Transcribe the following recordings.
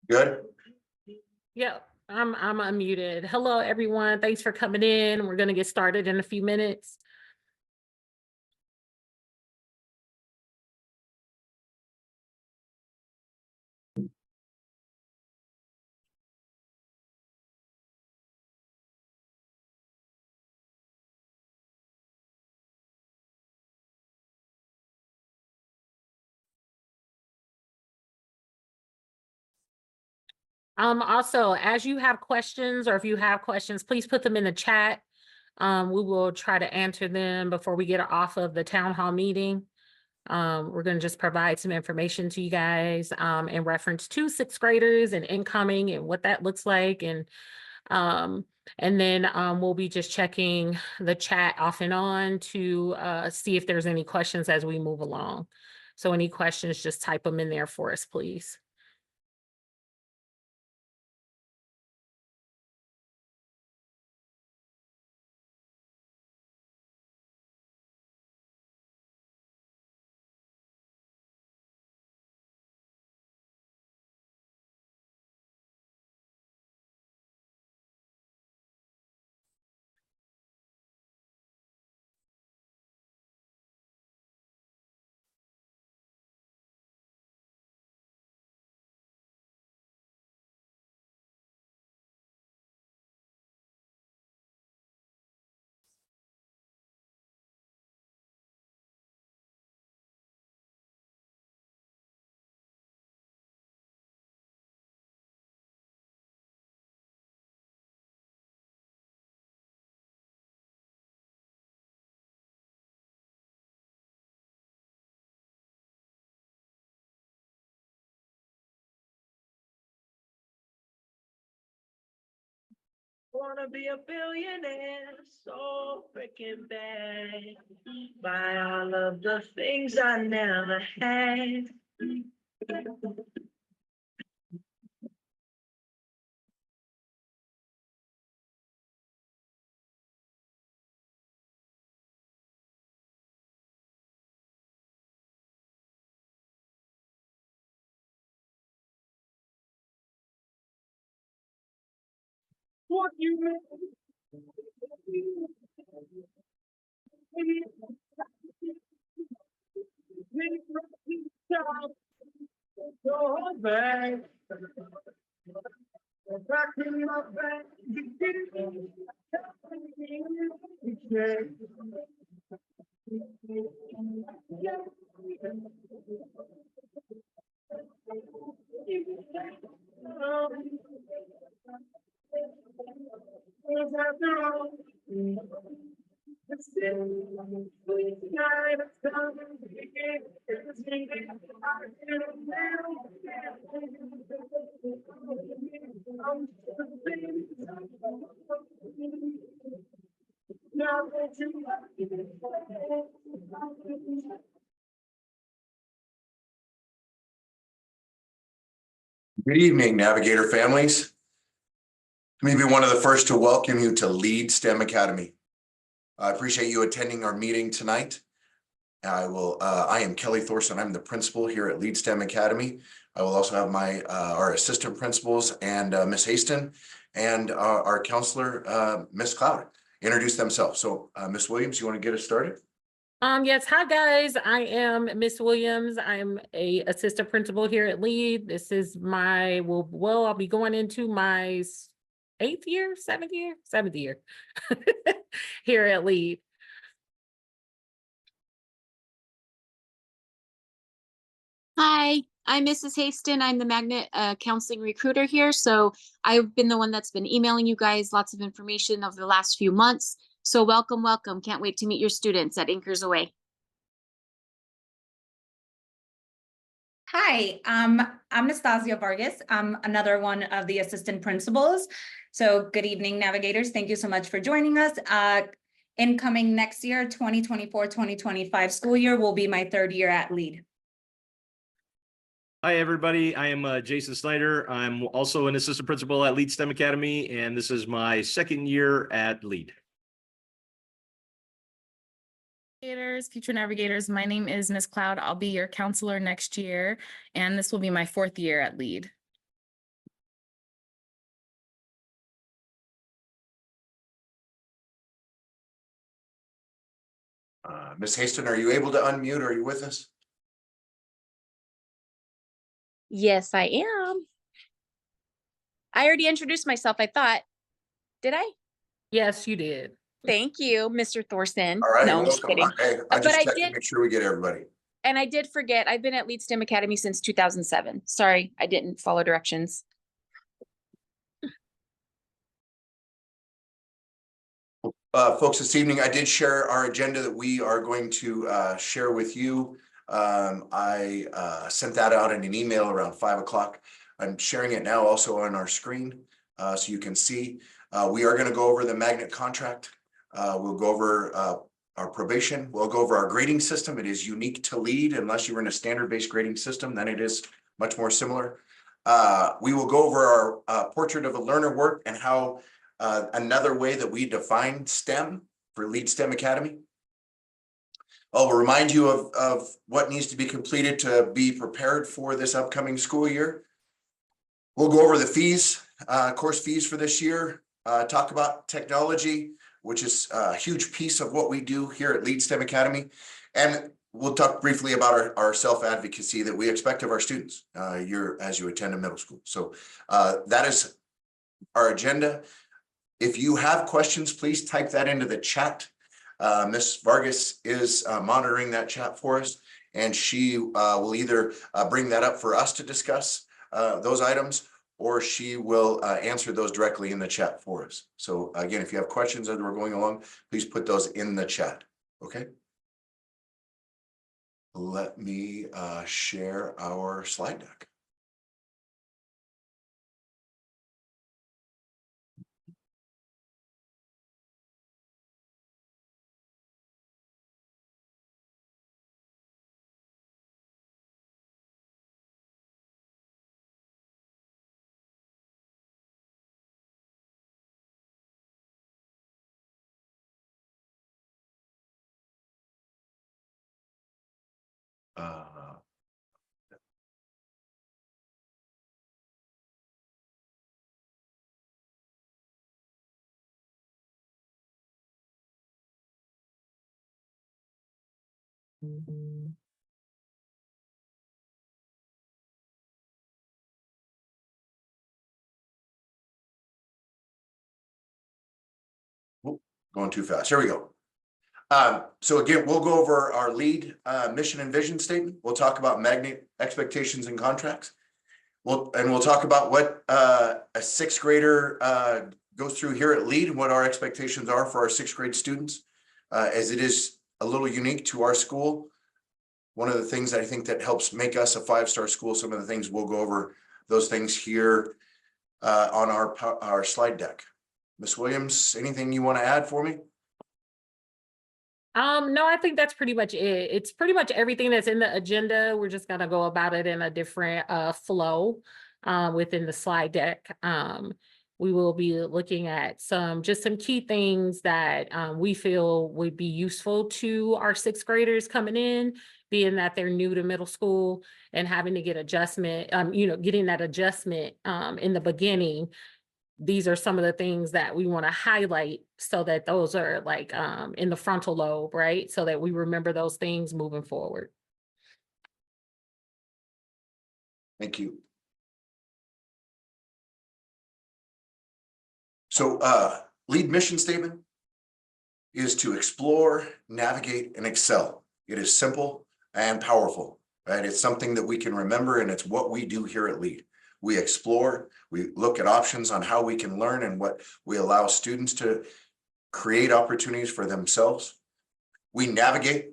Good. Yep, I'm unmuted. Hello, everyone. Thanks for coming in. We're going to get started in a few minutes. Also, as you have questions, or if you have questions, please put them in the chat. We will try to answer them before we get off of the town hall meeting. We're going to just provide some information to you guys in reference to sixth graders and incoming and what that looks like. And then we'll be just checking the chat off and on to see if there's any questions as we move along. So any questions, just type them in there for us, please. Wanna be a billionaire so freaking bad. Buy all of the things I never had. What you go back. Back in my back. Good evening, Navigator families. Let me be one of the first to welcome you to Lead STEM Academy. I appreciate you attending our meeting tonight. I am Kelly Thorson. I'm the principal here at Lead STEM Academy. I will also have our assistant principals and Miss Haston and our counselor, Miss Cloud, introduce themselves. So Miss Williams, you want to get us started? Yes. Hi, guys. I am Miss Williams. I'm a assistant principal here at Lead. This is my, I'll be going into my seventh year here at Lead. Hi, I'm Mrs. Haston. I'm the magnet counseling recruiter here. So I've been the one that's been emailing you guys lots of information over the last few months. So welcome, welcome. Can't wait to meet your students at Anchors Away. Hi, I'm Anastasia Vargas. I'm another one of the assistant principals. So good evening, Navigators. Thank you so much for joining us. Incoming next year, 2024-2025 school year will be my third year at Lead. Hi, everybody. I am Jason Snyder. I'm also an assistant principal at Lead STEM Academy, and this is my second year at Lead. Future Navigators. My name is Miss Cloud. I'll be your counselor next year, and this will be my 4th year at LEAD. Ms. Haston, are you able to unmute? Are you with us? Yes, I am. I already introduced myself, I thought. Did I? Yes, you did. Thank you, Mr. Thorson. All right, No, I'm just welcome. kidding. Hey, I But just I checked to did- make sure we get everybody. And I did forget, I've been at Lead STEM Academy since 2007. Sorry, I didn't follow directions. Folks, this evening, I did share our agenda that we are going to share with you. I sent that out in an email around 5 o'clock. I'm sharing it now also on our screen so you can see. We are going to go over the magnet contract. We'll go over our probation. We'll go over our grading system. It is unique to LEAD unless you're in a standard-based grading system, then it is much more similar. We will go over our portrait of a learner work and how another way that we define STEM for LEAD STEM Academy. I'll remind you of what needs to be completed to be prepared for this upcoming school year. We'll go over the fees, course fees for this year, talk about technology, which is a huge piece of what we do here at LEAD STEM Academy. And we'll talk briefly about our self-advocacy that we expect of our students as you attend a middle school. So that is our agenda. If you have questions, please type that into the chat. Ms. Vargas is monitoring that chat for us, and she will either bring that up for us to discuss those items, or she will answer those directly in the chat for us. So again, if you have questions as we're going along, please put those in the chat, okay? Let me share our slide deck. Going too fast. Here we go. So again, we'll go over our LEAD mission and vision statement. We'll talk about magnet expectations and contracts. We'll talk about what a 6th grader goes through here at LEAD and what our expectations are for our 6th grade students, as it is a little unique to our school. One of the things that I think that helps make us a 5-star school, some of the things we'll go over those things here on our slide deck. Ms. Williams, anything you want to add for me? No, I think that's pretty much it. It's pretty much everything that's in the agenda. We're just gonna go about it in a different flow within the slide deck. We will be looking at some key things that we feel would be useful to our 6th graders coming in, being that they're new to middle school and having to get adjustment, getting that adjustment in the beginning. These are some of the things that we want to highlight so that those are like in the frontal lobe, right? So that we remember those things moving forward. Thank you. So LEAD mission statement is to explore, navigate, and excel. It is simple and powerful, right? It's something that we can remember, and it's what we do here at LEAD. We explore, we look at options on how we can learn and what we allow students to create opportunities for themselves. We navigate,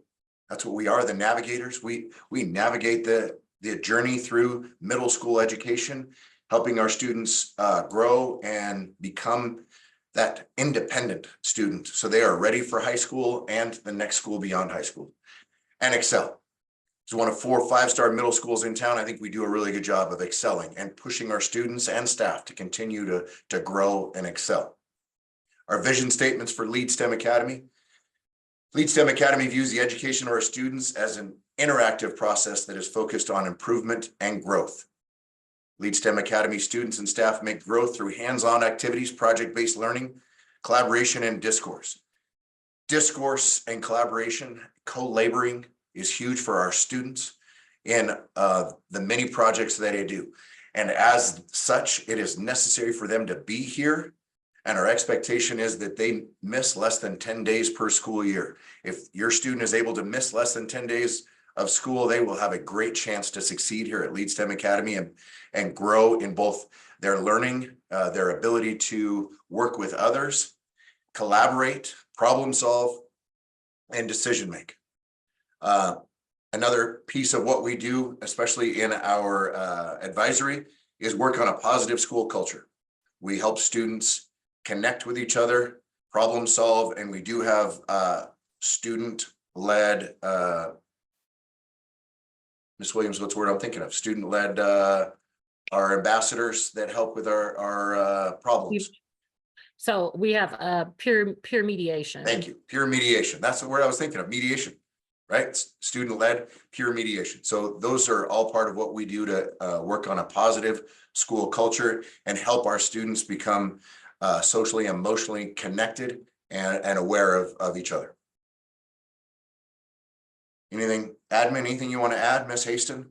that's what we are, the navigators. We navigate the journey through middle school education, helping our students grow and become that independent student so they are ready for high school and the next school beyond high school. And excel. It's one of 4 5-star middle schools in town. I think we do a really good job of excelling and pushing our students and staff to continue to grow and excel. Our vision statements for LEAD STEM Academy. Lead STEM Academy views the education of our students as an interactive process that is focused on improvement and growth. Lead STEM Academy students and staff make growth through hands-on activities, project-based learning, collaboration, and discourse. Discourse and collaboration, co-laboring is huge for our students in the many projects that they do. And as such, it is necessary for them to be here. And our expectation is that they miss less than 10 days per school year. If your student is able to miss less than 10 days of school, they will have a great chance to succeed here at Lead STEM Academy and grow in both their learning, their ability to work with others, collaborate, problem solve, and decision make. Another piece of what we do, especially in our advisory, is work on a positive school culture. We help students connect with each other, problem solve, and we do have student-led, Ms. Williams, what's the word I'm thinking of? Student-led, our ambassadors that help with our problems. So we have peer mediation. Thank you. Peer mediation. That's the word I was thinking of, mediation, right? Student-led peer mediation. So those are all part of what we do to work on a positive school culture and help our students become socially, emotionally connected and aware of each other. Anything you want to add, Ms. Haston?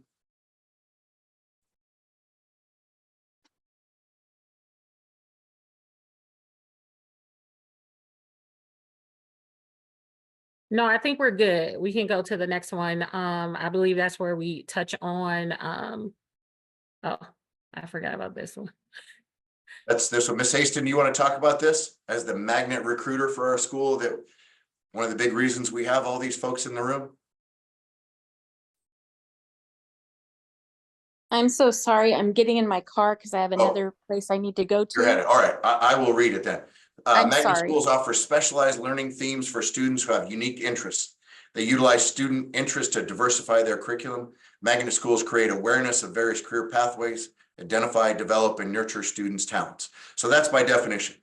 No, I think we're good. We can go to the next one. I believe that's where we touch on, oh, I forgot about this one. That's this one. Ms. Haston, you want to talk about this as the magnet recruiter for our school? That one of the big reasons we have all these folks in the room? I'm so sorry. I'm getting in my car because I have another place I need to go You're headed. to. All right, I will read it then. I'm Magnet sorry. schools offer specialized learning themes for students who have unique interests. They utilize student interest to diversify their curriculum. Magnet schools create awareness of various career pathways, identify, develop, and nurture students' talents. So that's by definition.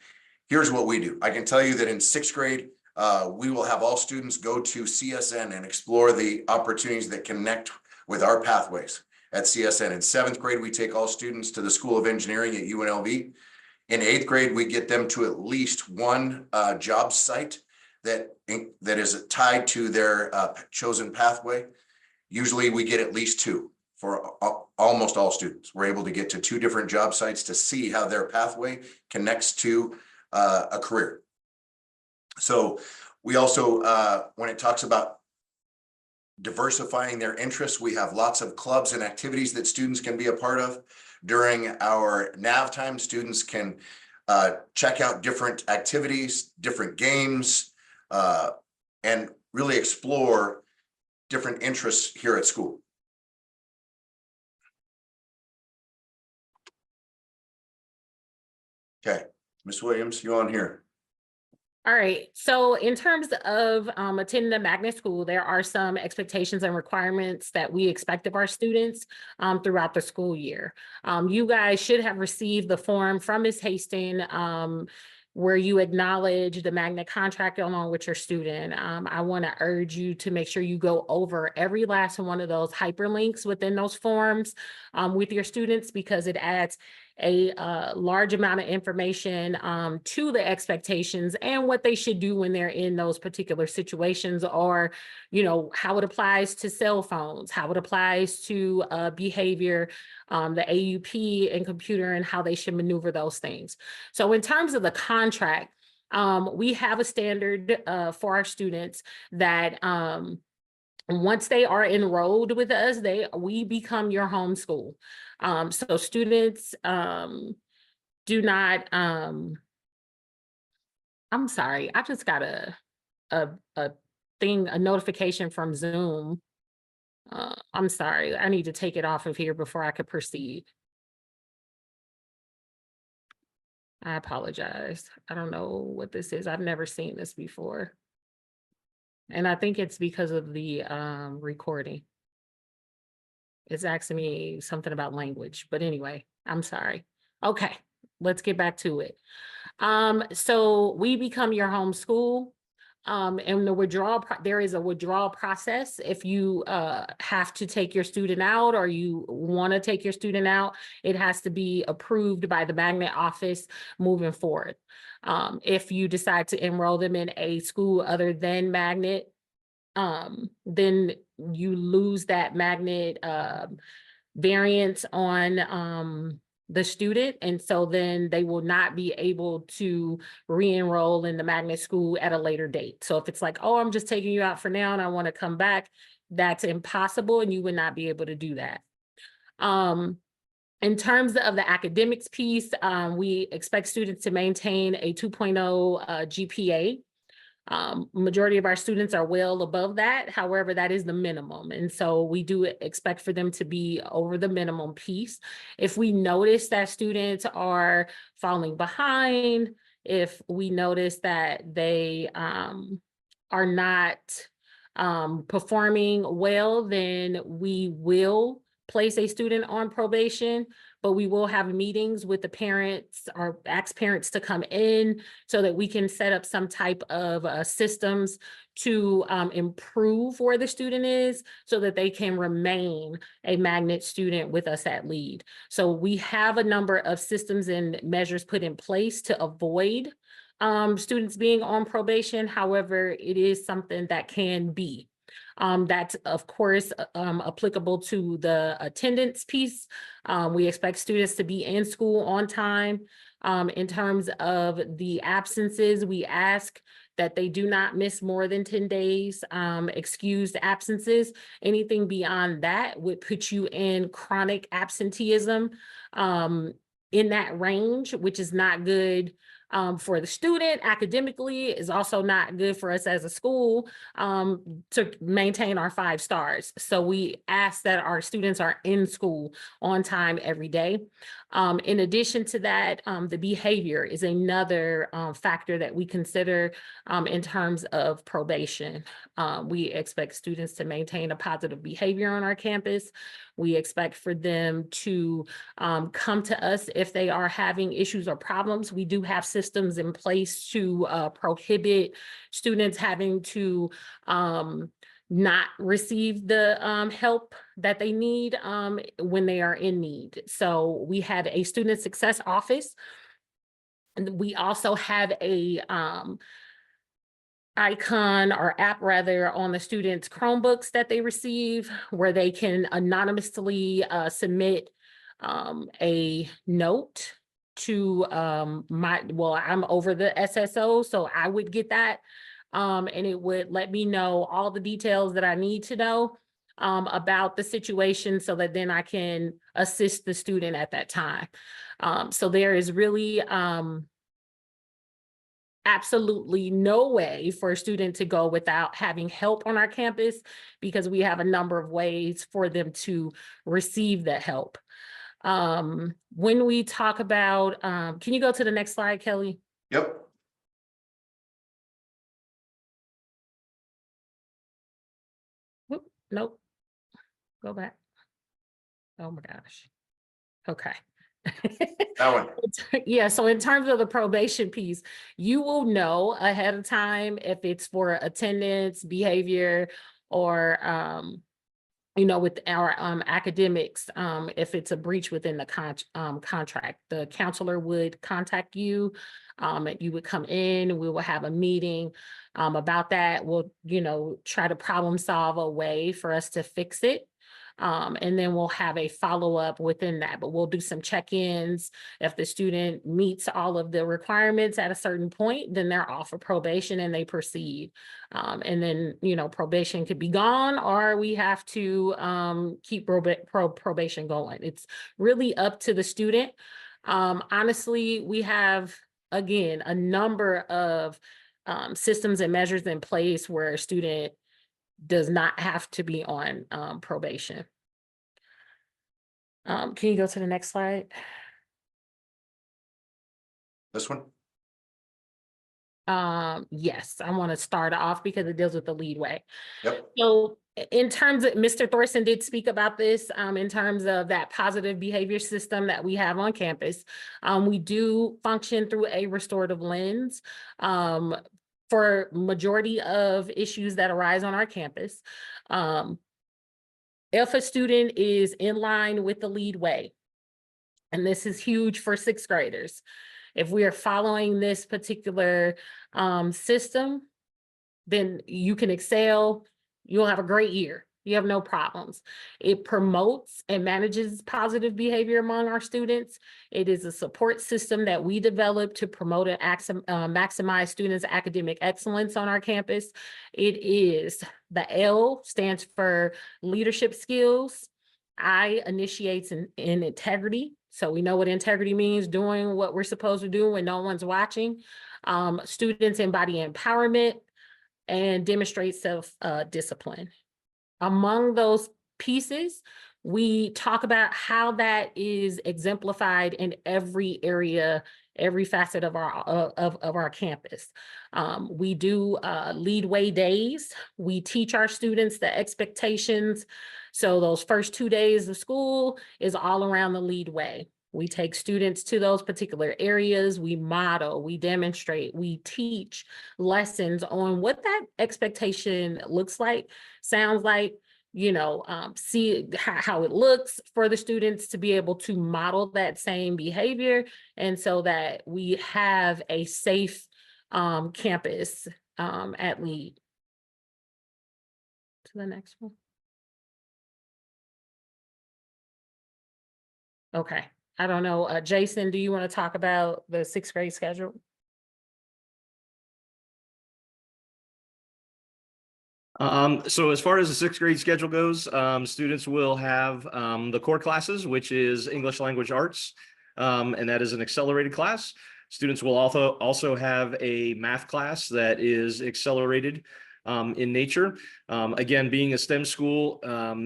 Here's what we do. I can tell you that in 6th grade, we will have all students go to CSN and explore the opportunities that connect with our pathways at CSN. In 7th grade, we take all students to the School of Engineering at UNLV. In 8th grade, we get them to at least one job site that is tied to their chosen pathway. Usually we get at least 2 for almost all students. We're able to get to 2 different job sites to see how their pathway connects to a career. So we also, when it talks about diversifying their interests, we have lots of clubs and activities that students can be a part of. During our NAV time, students can check out different activities, different games, and really explore different interests here at school. Okay, Ms. Williams, you on here? All right, so in terms of attending the magnet school, there are some expectations and requirements that we expect of our students throughout the school year. You guys should have received the form from Ms. Haston where you acknowledge the magnet contract along with your student. I want to urge you to make sure you go over every last one of those hyperlinks within those forms with your students, because it adds a large amount of information to the expectations and what they should do when they're in those particular situations, or, you know, how it applies to cell phones, how it applies to behavior, the AUP and computer, and how they should maneuver those things. So in terms of the contract, we have a standard for our students that once they are enrolled with us, we become your home school. So students do not, I'm sorry, I just got a notification from Zoom. I'm sorry, I need to take it off of here before I could proceed. I apologize. I don't know what this is. I've never seen this before. And I think it's because of the recording. It's asking me something about language, but anyway, I'm sorry. Okay, let's get back to it. So we become your home school. And the withdrawal, there is a withdrawal process. If you have to take your student out or you want to take your student out, it has to be approved by the magnet office moving forward. If you decide to enroll them in a school other than magnet, then you lose that magnet variance on the student, and so then they will not be able to re-enroll in the magnet school at a later date. So if it's like, oh, I'm just taking you out for now and I want to come back, that's impossible and you would not be able to do that. In terms of the academics piece, we expect students to maintain a 2.0 GPA. Majority of our students are well above that. However, that is the minimum. And so we do expect for them to be over the minimum piece. If we notice that students are falling behind, if we notice that they are not performing well, then we will place a student on probation, but we will have meetings with the parents or ask parents to come in so that we can set up some type of systems to improve where the student is so that they can remain a magnet student with us at LEAD. So we have a number of systems and measures put in place to avoid students being on probation. However, it is something that can be. That's of course applicable to the attendance piece. We expect students to be in school on time. In terms of the absences, we ask that they do not miss more than 10 days, excused absences. Anything beyond that would put you in chronic absenteeism in that range, which is not good for the student academically, is also not good for us as a school to maintain our 5 stars. So we ask that our students are in school on time every day. In addition to that, the behavior is another factor that we consider in terms of probation. We expect students to maintain a positive behavior on our campus. We expect for them to come to us if they are having issues or problems. We do have systems in place to prohibit students having to not receive the help that they need when they are in need. So we have a student success office. And we also have a icon or app rather on the students' Chromebooks that they receive where they can anonymously submit a note to I'm over the SSO, so I would get that. And it would let me know all the details that I need to know about the situation so that then I can assist the student at that time. So there is really absolutely no way for a student to go without having help on our campus because we have a number of ways for them to receive that help. When we talk about, can you go to the next slide, Kelly? Yep. Whoop, nope. Go back. Oh my gosh. Okay. That one. Yeah, so in terms of the probation piece, you will know ahead of time if it's for attendance, behavior, or with our academics, if it's a breach within the contract. The counselor would contact you, you would come in, we will have a meeting about that. We'll, try to problem solve a way for us to fix it. And then we'll have a follow-up within that, but we'll do some check-ins. If the student meets all of the requirements at a certain point, then they're off of probation and they proceed. And then, probation could be gone or we have to keep probation going. It's really up to the student. Honestly, we have, again, a number of systems and measures in place where a student does not have to be on probation. Can you go to the next slide? This one? Yes, I want to start off because it deals with the lead way. Yep. So in terms of, Mr. Thorson did speak about this, in terms of that positive behavior system that we have on campus. We do function through a restorative lens. for majority of issues that arise on our campus. If a student is in line with the lead way, and this is huge for sixth graders, if we are following this particular system, then you can excel, you'll have a great year. You have no problems. It promotes and manages positive behavior among our students. It is a support system that we develop to promote and maximize students' academic excellence on our campus. It is, the L stands for leadership skills. I initiates in integrity. So we know what integrity means, doing what we're supposed to do when no one's watching. Students embody empowerment and demonstrate self-discipline. Among those pieces, we talk about how that is exemplified in every area, every facet of our campus. We do lead way days. We teach our students the expectations. So those first 2 days of school is all around the lead way. We take students to those particular areas, we model, we demonstrate, we teach lessons on what that expectation looks like, sounds like, you know, see how it looks for the students to be able to model that same behavior. And so that we have a safe campus at LEAD. To the next one. Okay. I don't know, Jason, do you want to talk about the sixth grade schedule? So as far as the sixth grade schedule goes, students will have the core classes, which is English Language Arts, and that is an accelerated class. Students will also have a math class that is accelerated in nature. Again, being a STEM school,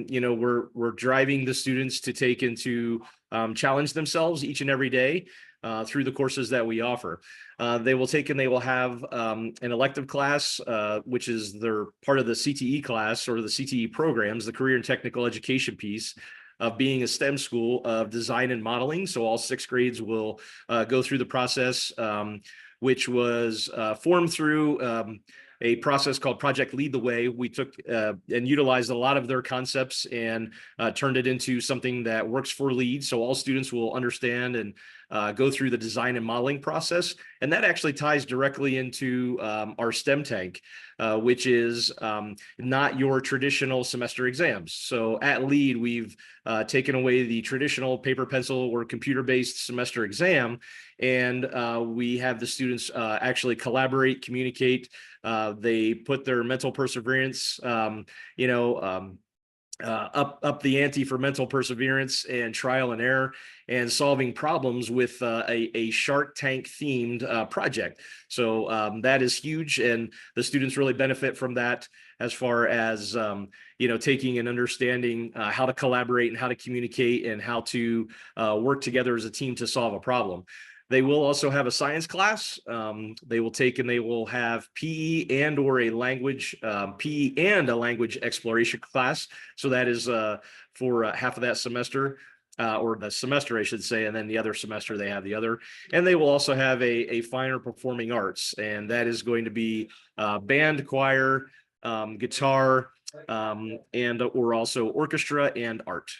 you know, we're driving the students to take into challenge themselves each and every day through the courses that we offer. They will take and they will have an elective class, which is their part of the CTE class or the CTE programs, the career and technical education piece of being a STEM school of design and modeling. So all sixth grades will go through the process, which was formed through a process called Project Lead the Way. We took and utilized a lot of their concepts and turned it into something that works for LEAD. So all students will understand and go through the design and modeling process. And that actually ties directly into our STEM tank, which is not your traditional semester exams. So at LEAD, we've taken away the traditional paper, pencil, or computer-based semester exam. And we have the students actually collaborate, communicate. They put their mental perseverance, you know, up the ante for mental perseverance and trial and error and solving problems with a Shark Tank themed project. So that is huge, and the students really benefit from that as far as you know, taking and understanding how to collaborate and how to communicate and how to work together as a team to solve a problem. They will also have a science class. They will take and they will have PE and or a language, PE and a language exploration class. So that is for half of that semester, or the semester, I should say, and then the other semester they have the other. And they will also have a finer performing arts, and that is going to be band, choir, guitar, and or also orchestra and art.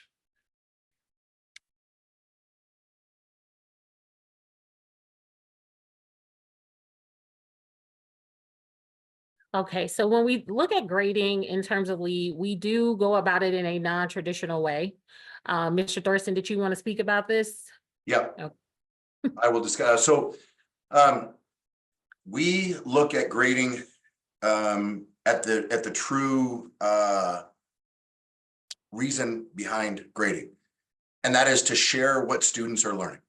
Okay, so when we look at grading in terms of LEAD, we do go about it in a non-traditional way. Mr. Thurston, did you want to speak about this? Yeah, Okay. I will discuss. So we look at grading at the true reason behind grading, and that is to share what students are learning,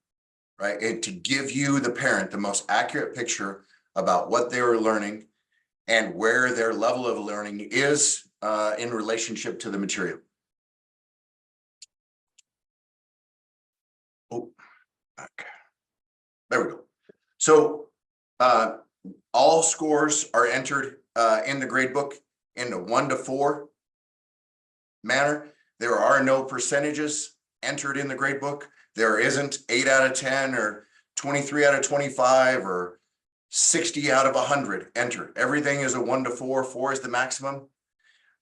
right? And to give you, the parent, the most accurate picture about what they are learning and where their level of learning is in relationship to the material. Oh, okay. There we go. So all scores are entered in the grade book in the 1 to 4 manner. There are no percentages entered in the grade book. There isn't 8 out of 10 or 23 out of 25 or 60 out of 100 enter. Everything is a 1 to 4. 4 is the maximum.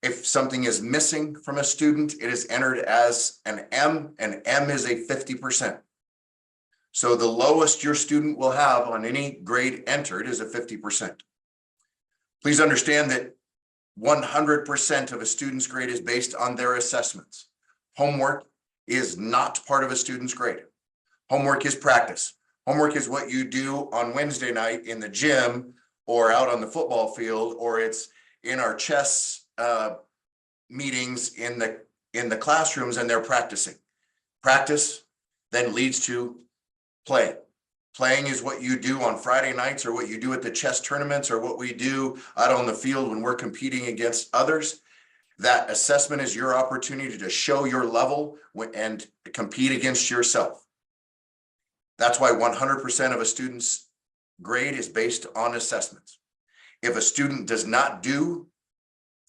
If something is missing from a student, it is entered as an M, and M is a 50%. So the lowest your student will have on any grade entered is a 50%. Please understand that 100% of a student's grade is based on their assessments. Homework is not part of a student's grade. Homework is practice. Homework is what you do on Wednesday night in the gym or out on the football field, or it's in our chess meetings in the classrooms, and they're practicing. Practice then leads to play. Playing is what you do on Friday nights, or what you do at the chess tournaments, or what we do out on the field when we're competing against others. That assessment is your opportunity to show your level and compete against yourself. That's why 100% of a student's grade is based on assessments. If a student does not do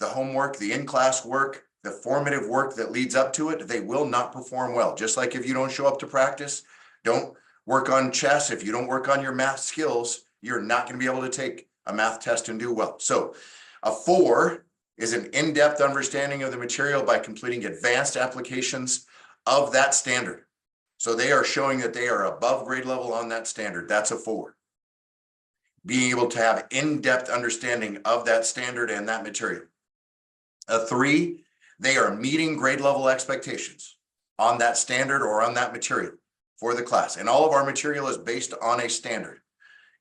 the homework, the in-class work, the formative work that leads up to it, they will not perform well. Just like if you don't show up to practice, don't work on chess, if you don't work on your math skills, you're not going to be able to take a math test and do well. So a 4 is an in-depth understanding of the material by completing advanced applications of that standard. So they are showing that they are above grade level on that standard. That's a 4. Being able to have in-depth understanding of that standard and that material. A 3, they are meeting grade level expectations on that standard or on that material for the class. And all of our material is based on a standard.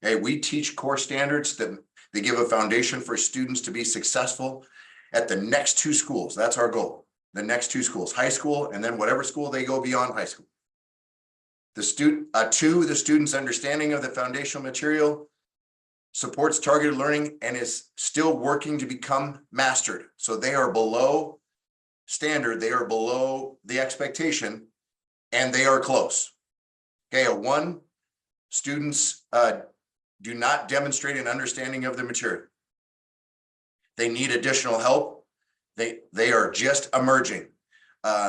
Okay, we teach core standards that they give a foundation for students to be successful at the next 2 schools. That's our goal. The next 2 schools, high school, and then whatever school they go beyond high school. The student's understanding of the foundational material supports targeted learning and is still working to become mastered. So they are below standard, they are below the expectation, and they are close. Okay, a 1, students do not demonstrate an understanding of the material. They need additional help. They are just emerging.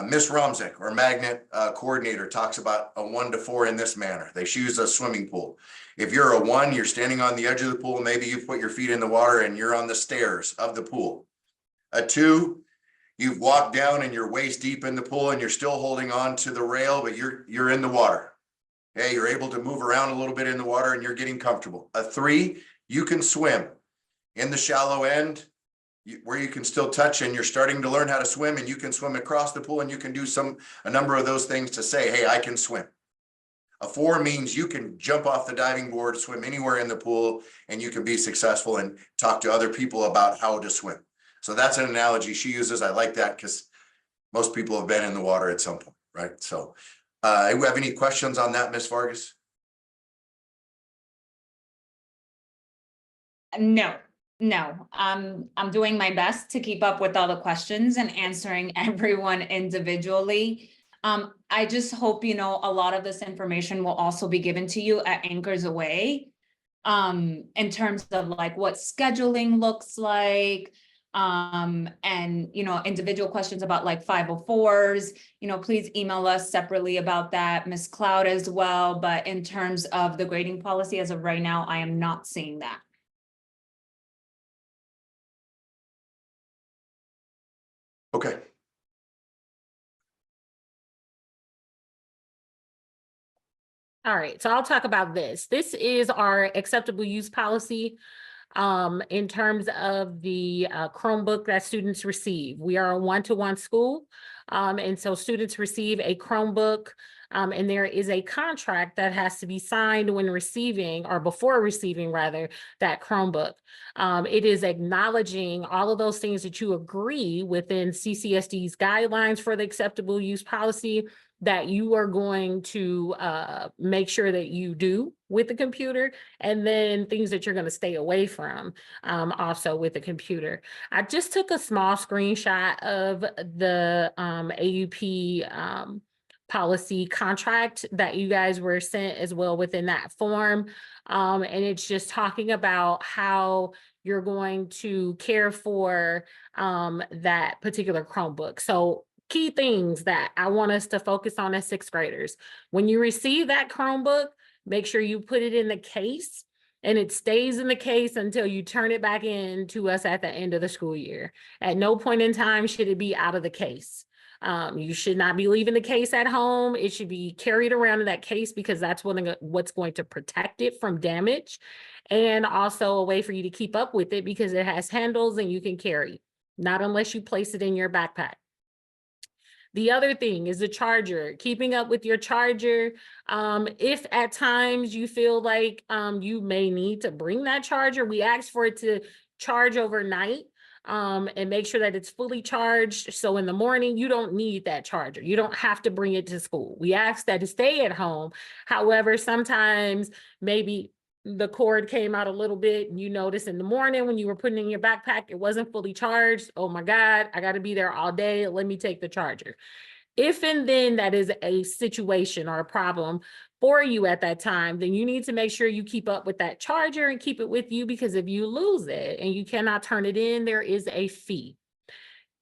Miss Romzik, our magnet coordinator, talks about a 1 to 4 in this manner. They use a swimming pool. If you're a 1, you're standing on the edge of the pool. Maybe you put your feet in the water and you're on the stairs of the pool. A 2, you've walked down and you're waist deep in the pool and you're still holding on to the rail, but you're in the water. Okay, you're able to move around a little bit in the water and you're getting comfortable. A 3, you can swim in the shallow end where you can still touch, and you're starting to learn how to swim, and you can swim across the pool, and you can do a number of those things to say, hey, I can swim. A 4 means you can jump off the diving board, swim anywhere in the pool, and you can be successful and talk to other people about how to swim. So that's an analogy she uses. I like that because most people have been in the water at some point, right? So do you have any questions on that, Ms. Vargas? No, I'm doing my best to keep up with all the questions and answering everyone individually. I just hope, a lot of this information will also be given to you at Anchors Away. In terms of like what scheduling looks like, and, individual questions about like 504s, please email us separately about that, Ms. Cloud as well. But in terms of the grading policy, as of right now, I am not seeing that. Okay. All right, so I'll talk about this. This is our acceptable use policy in terms of the Chromebook that students receive. We are a one-to-one school, and so students receive a Chromebook, and there is a contract that has to be signed when receiving, or before receiving rather, that Chromebook. It is acknowledging all of those things that you agree within CCSD's guidelines for the acceptable use policy that you are going to make sure that you do with the computer, and then things that you're going to stay away from also with the computer. I just took a small screenshot of the AUP policy contract that you guys were sent as well within that form. And it's just talking about how you're going to care for that particular Chromebook. So key things that I want us to focus on as 6th graders. When you receive that Chromebook, make sure you put it in the case and it stays in the case until you turn it back in to us at the end of the school year. At no point in time should it be out of the case. You should not be leaving the case at home. It should be carried around in that case because that's what's going to protect it from damage, and also a way for you to keep up with it because it has handles and you can carry, not unless you place it in your backpack. The other thing is the charger, keeping up with your charger. If at times you feel like you may need to bring that charger, we ask for it to charge overnight and make sure that it's fully charged. So in the morning, you don't need that charger. You don't have to bring it to school. We ask that it stay at home. However, sometimes maybe the cord came out a little bit and you notice in the morning when you were putting it in your backpack, it wasn't fully charged. Oh my God, I got to be there all day. Let me take the charger. If and then that is a situation or a problem for you at that time, then you need to make sure you keep up with that charger and keep it with you, because if you lose it and you cannot turn it in, there is a fee.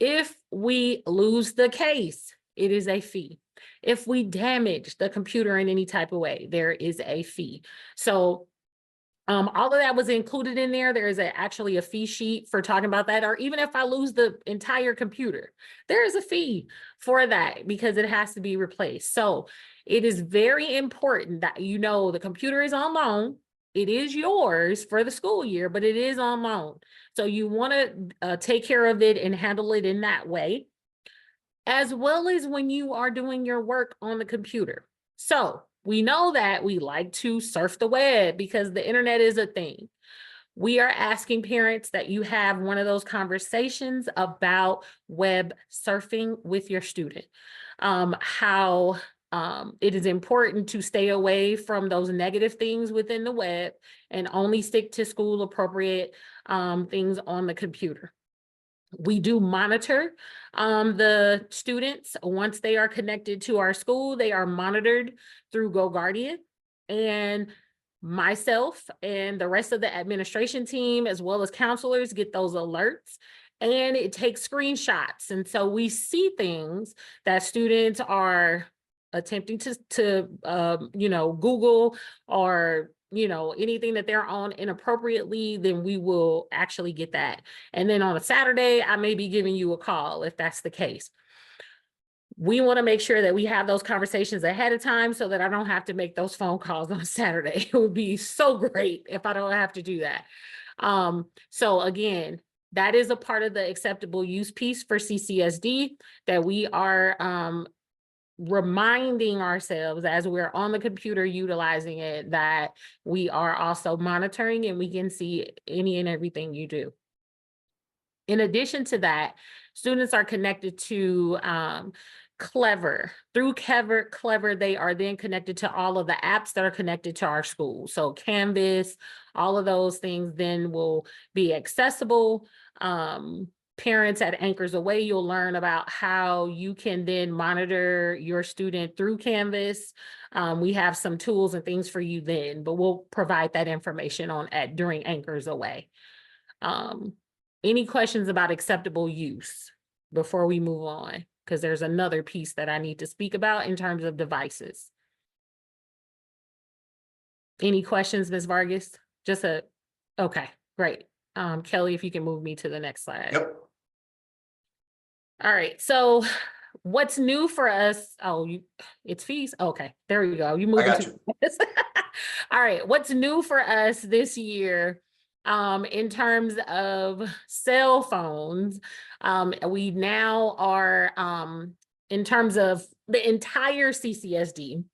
If we lose the case, it is a fee. If we damage the computer in any type of way, there is a fee. So all of that was included in there. There is actually a fee sheet for talking about that. Or even if I lose the entire computer, there is a fee for that because it has to be replaced. So it is very important that you know the computer is on loan. It is yours for the school year, but it is on loan. So you want to take care of it and handle it in that way, as well as when you are doing your work on the computer. So we know that we like to surf the web because the internet is a thing. We are asking parents that you have one of those conversations about web surfing with your student. How it is important to stay away from those negative things within the web and only stick to school appropriate things on the computer. We do monitor the students. Once they are connected to our school, they are monitored through GoGuardian, and myself and the rest of the administration team, as well as counselors, get those alerts, and it takes screenshots. And so we see things that students are attempting to Google or anything that they're on inappropriately, then we will actually get that. And then on a Saturday, I may be giving you a call if that's the case. We want to make sure that we have those conversations ahead of time so that I don't have to make those phone calls on Saturday. It would be so great if I don't have to do that. So again, that is a part of the acceptable use piece for CCSD that we are reminding ourselves as we're on the computer utilizing it, that we are also monitoring and we can see any and everything you do. In addition to that, students are connected to Clever. Through Clever, they are then connected to all of the apps that are connected to our school. So Canvas, all of those things then will be accessible. Parents at Anchors Away, you'll learn about how you can then monitor your student through Canvas. We have some tools and things for you then, but we'll provide that information during Anchors Away. Any questions about acceptable use before we move on? Because there's another piece that I need to speak about in terms of devices. Any questions, Ms. Vargas? Okay, great. Kelly, if you can move me to the next slide. Yep. All right, so what's new for us? Oh, it's fees. Okay, there you go. You moved. I got you. All right, what's new for us this year in terms of cell phones? We now are in terms of the entire CCSD,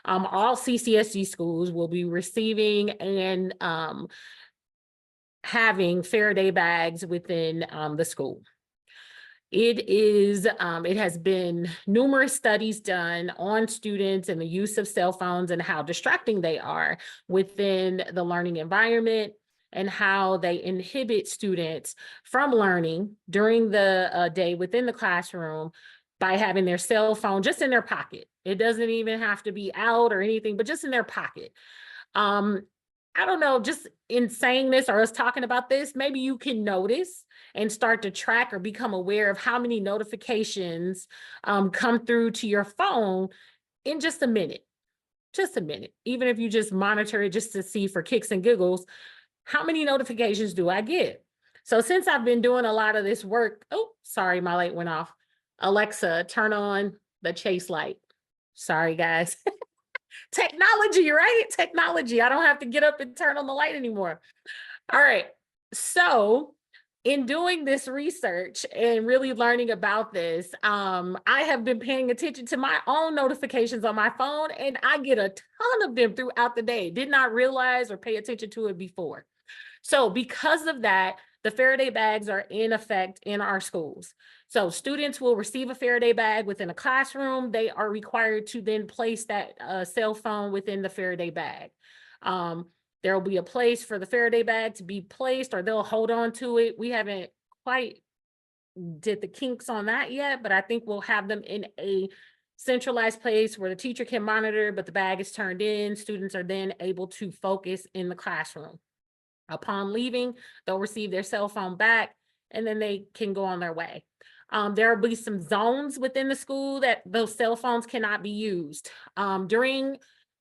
all CCSD schools will be receiving and having Faraday bags within the school. It has been numerous studies done on students and the use of cell phones and how distracting they are within the learning environment and how they inhibit students from learning during the day within the classroom by having their cell phone just in their pocket. It doesn't even have to be out or anything, but just in their pocket. I don't know, just in saying this or us talking about this, maybe you can notice and start to track or become aware of how many notifications come through to your phone in just a minute. just a minute, even if you just monitor it just to see for kicks and giggles, how many notifications do I get? So since I've been doing a lot of this work, oh, sorry, my light went off. Alexa, turn on the chase light. Sorry, guys. Technology, right? Technology. I don't have to get up and turn on the light anymore. All right. So in doing this research and really learning about this, I have been paying attention to my own notifications on my phone, and I get a ton of them throughout the day. Did not realize or pay attention to it before. So because of that, the Faraday bags are in effect in our schools. So students will receive a Faraday bag within a classroom. They are required to then place that cell phone within the Faraday bag. There will be a place for the Faraday bag to be placed, or they'll hold on to it. We haven't quite did the kinks on that yet, but I think we'll have them in a centralized place where the teacher can monitor, but the bag is turned in. Students are then able to focus in the classroom. Upon leaving, they'll receive their cell phone back, and then they can go on their way. There will be some zones within the school that those cell phones cannot be used.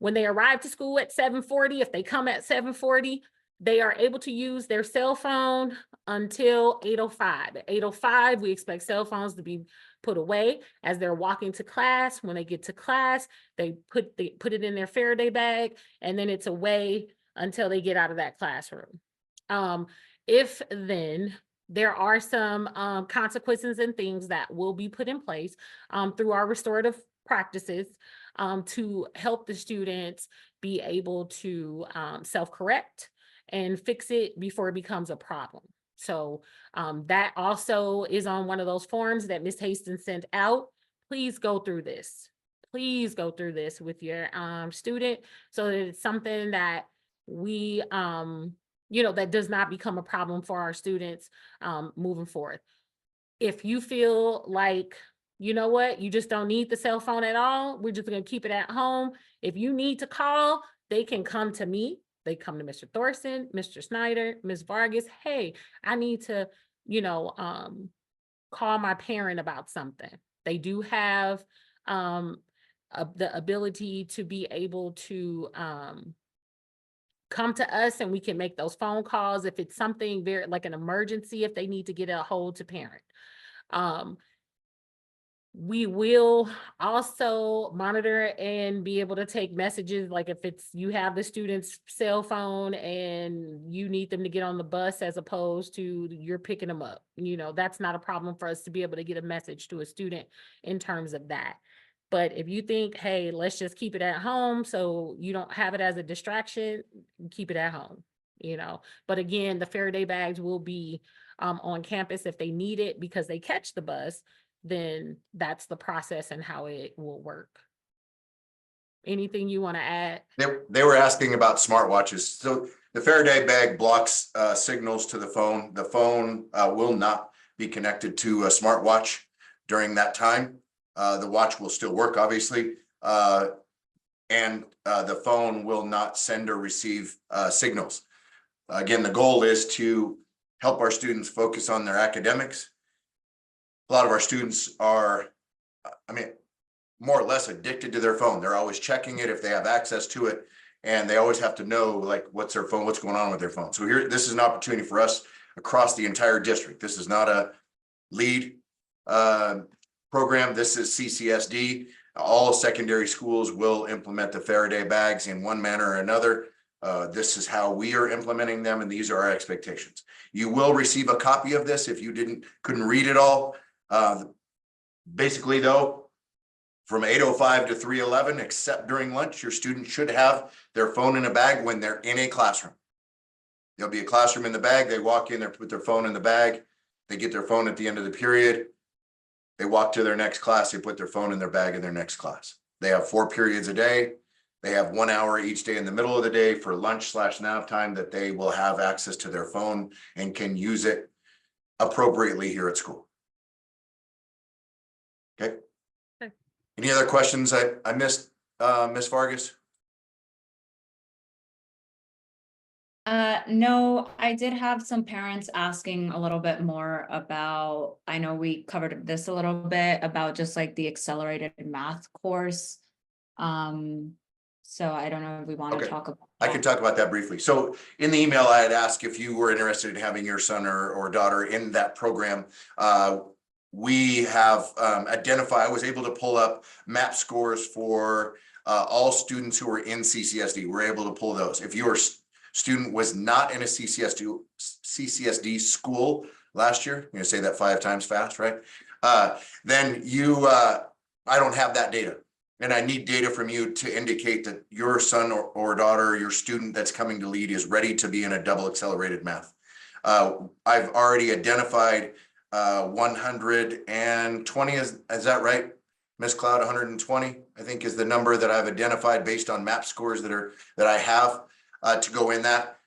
When they arrive to school at 7:40, if they come at 7:40, they are able to use their cell phone until 8:05. At 8:05, we expect cell phones to be put away as they're walking to class. When they get to class, they put it in their Faraday bag, and then it's away until they get out of that classroom. If then there are some consequences and things that will be put in place through our restorative practices to help the students be able to self-correct and fix it before it becomes a problem. So that also is on one of those forms that Ms. Hastings sent out. Please go through this. Please go through this with your student so that it's something that we, that does not become a problem for our students moving forward. If you feel like, you know what, you just don't need the cell phone at all, we're just going to keep it at home. If you need to call, they can come to me. They come to Mr. Thorson, Mr. Snyder, Ms. Vargas. Hey, I need to, call my parent about something. They do have the ability to be able to come to us, and we can make those phone calls if it's something very like an emergency, if they need to get a hold to parent. We will also monitor and be able to take messages, like if you have the student's cell phone and you need them to get on the bus as opposed to you're picking them up, that's not a problem for us to be able to get a message to a student in terms of that. But if you think, hey, let's just keep it at home so you don't have it as a distraction, keep it at home, But again, the Faraday bags will be on campus if they need it because they catch the bus, then that's the process and how it will work. Anything you want to add? They were asking about smartwatches. So the Faraday bag blocks signals to the phone. The phone will not be connected to a smartwatch during that time. The watch will still work, obviously, and the phone will not send or receive signals. Again, the goal is to help our students focus on their academics. A lot of our students are, more or less addicted to their phone. They're always checking it if they have access to it, and they always have to know, like, what's their phone, what's going on with their phone. So here, this is an opportunity for us across the entire district. This is not a lead program. This is CCSD. All secondary schools will implement the Faraday bags in one manner or another. This is how we are implementing them, and these are our expectations. You will receive a copy of this if you couldn't read it all. Basically, though, from 8:05 to 3:11, except during lunch, your students should have their phone in a bag when they're in a classroom. There'll be a classroom in the bag. They walk in there, put their phone in the bag. They get their phone at the end of the period. They walk to their next class. They put their phone in their bag in their next class. They have 4 periods a day. They have 1 hour each day in the middle of the day for lunch/nap time that they will have access to their phone and can use it appropriately here at school. Okay. Any other questions I missed, Ms. Vargas? No, I did have some parents asking a little bit more about, I know we covered this a little bit about just like the accelerated math course. So I don't know if we want Okay. to talk about. I can that. talk about that briefly. So in the email, I had asked if you were interested in having your son or daughter in that program. We have identified, I was able to pull up MAP scores for all students who were in CCSD. We're able to pull those. If your student was not in a CCSD school last year, I'm going to say that 5 times fast, right? Then I don't have that data. And I need data from you to indicate that your son or daughter, your student that's coming to lead is ready to be in a double accelerated math. I've already identified 120, is that right? Ms. Cloud, 120, I think is the number that I've identified based on MAP scores that I have to go in that.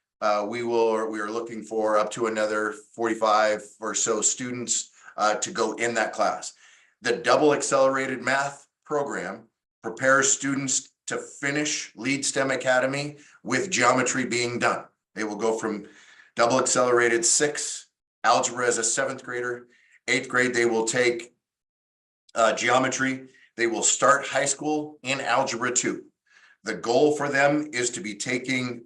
We are looking for up to another 45 or so students to go in that class. The double accelerated math program prepares students to finish Lead STEM Academy with geometry being done. They will go from double accelerated 6, algebra as a 7th grader, 8th grade, they will take geometry. They will start high school in algebra 2. The goal for them is to be taking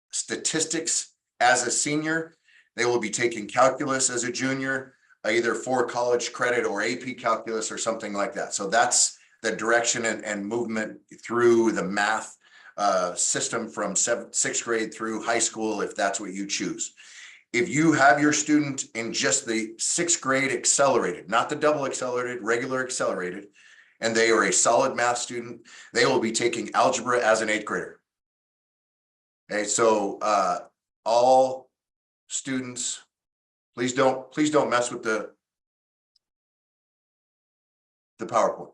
statistics as a senior. They will be taking calculus as a junior, either for college credit or AP calculus or something like that. So that's the direction and movement through the math system from 6th grade through high school, if that's what you choose. If you have your student in just the 6th grade accelerated, not the double accelerated, regular accelerated, and they are a solid math student, they will be taking algebra as an 8th grader. Okay, so all students, please don't mess with the PowerPoint.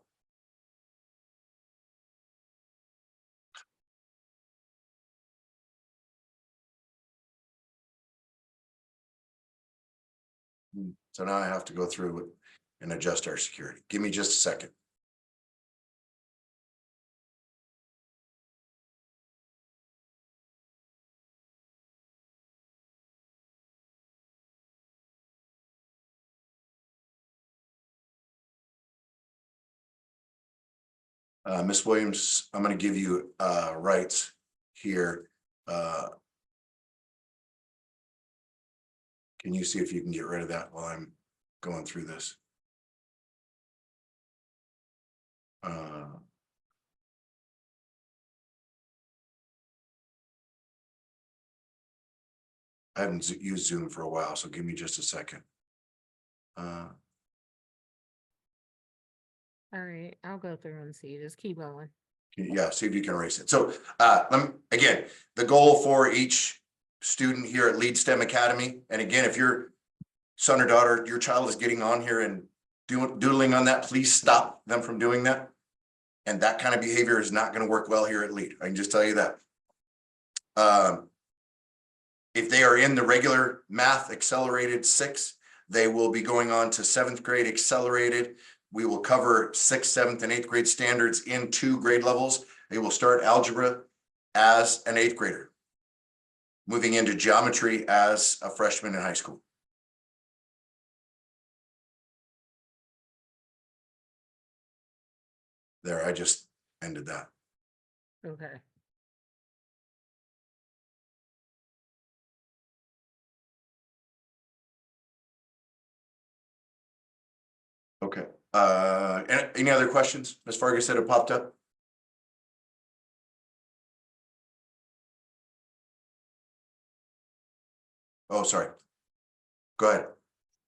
So now I have to go through and adjust our security. Give me just a second. Ms. Williams, I'm going to give you rights here. Can you see if you can get rid of that while I'm going through this? I haven't used Zoom for a while, so give me just a second. All right, I'll go through and see. Just keep going. Yeah, see if you can erase it. So again, the goal for each student here at Lead STEM Academy, and again, if your son or daughter, your child is getting on here and doodling on that, please stop them from doing that. And that kind of behavior is not going to work well here at Lead. I can just tell you that. If they are in the regular math accelerated 6, they will be going on to 7th grade accelerated. We will cover 6th, 7th, and 8th grade standards in 2 grade levels. They will start algebra as an 8th grader, moving into geometry as a freshman in high school. There, I just ended that. Okay. Okay. Any other questions? Ms. Fargus said it popped up. Oh, sorry. Go ahead.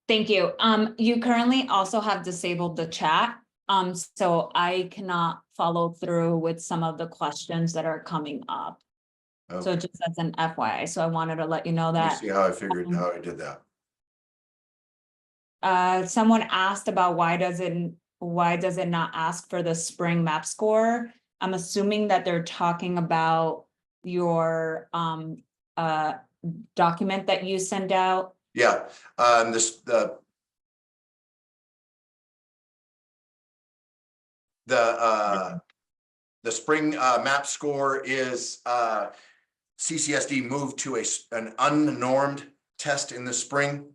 Thank you. You currently also have disabled the chat. So I cannot follow through with some of the questions that are coming up. Okay. So just as an FYI, so I wanted to let you know Let me that. see how I figured how I did that. Someone asked about why does it not ask for the spring map score? I'm assuming that they're talking about your document that you sent out. Yeah, the spring map score is CCSD moved to an unnormed test in the spring.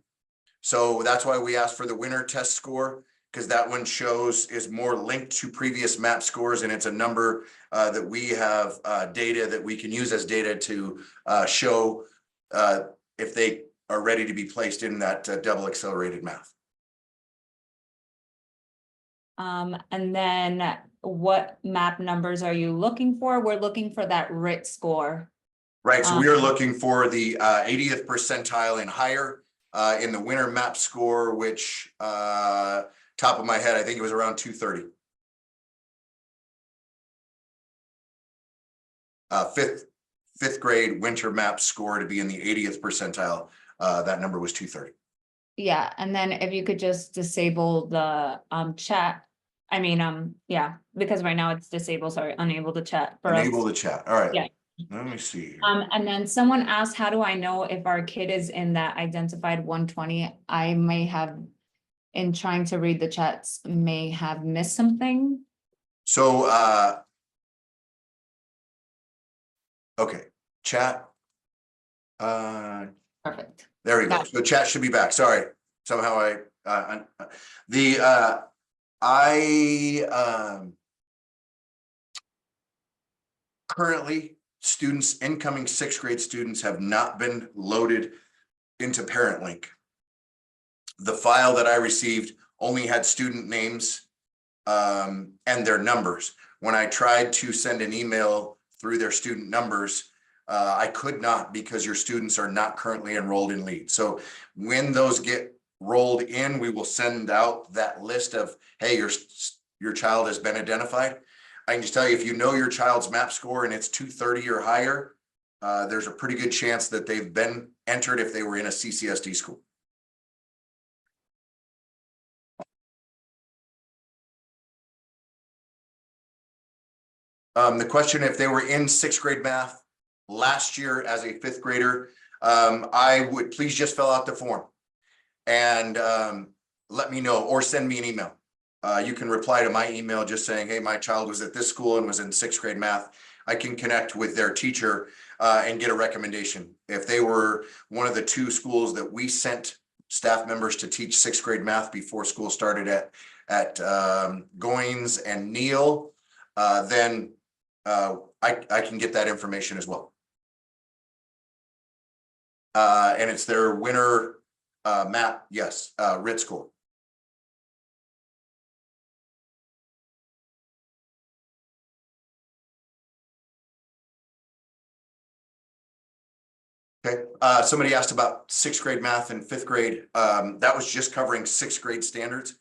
So that's why we asked for the winter test score. because that one is more linked to previous map scores, and it's a number that we have data that we can use as data to show if they are ready to be placed in that double accelerated math. And then what map numbers are you looking for? We're looking for that RIT score. Right, so we are looking for the 80th percentile and higher in the winter map score, which top of my head, I think it was around 230. Fifth grade winter map score to be in the 80th percentile. That number was 230. Yeah, and then if you could just disable the chat. I mean, yeah, because right now it's disabled, sorry, unable to chat for us. Enable the chat. All right. Yeah. Let me see here. And then someone asked, how do I know if our kid is in that identified 120? I may have, in trying to read the chats, may have missed something. So okay, chat. Perfect. There we go. Got it. So chat should be back. Sorry. Somehow currently incoming sixth grade students have not been loaded into Parent Link. The file that I received only had student names and their numbers. When I tried to send an email through their student numbers, I could not, because your students are not currently enrolled in LEAD. So when those get rolled in, we will send out that list of, hey, your child has been identified. I can just tell you, if you know your child's map score and it's 230 or higher, there's a pretty good chance that they've been entered if they were in a CCSD school. The question, if they were in sixth grade math last year as a fifth grader, I would please just fill out the form and let me know, or send me an email. You can reply to my email just saying, hey, my child was at this school and was in sixth grade math. I can connect with their teacher and get a recommendation. If they were one of the two schools that we sent staff members to teach sixth grade math before school started at Goins and Neal, then I can get that information as well. And it's their winter map, yes, RIT score. Okay, somebody asked about sixth grade math and fifth grade. That was just covering sixth grade standards.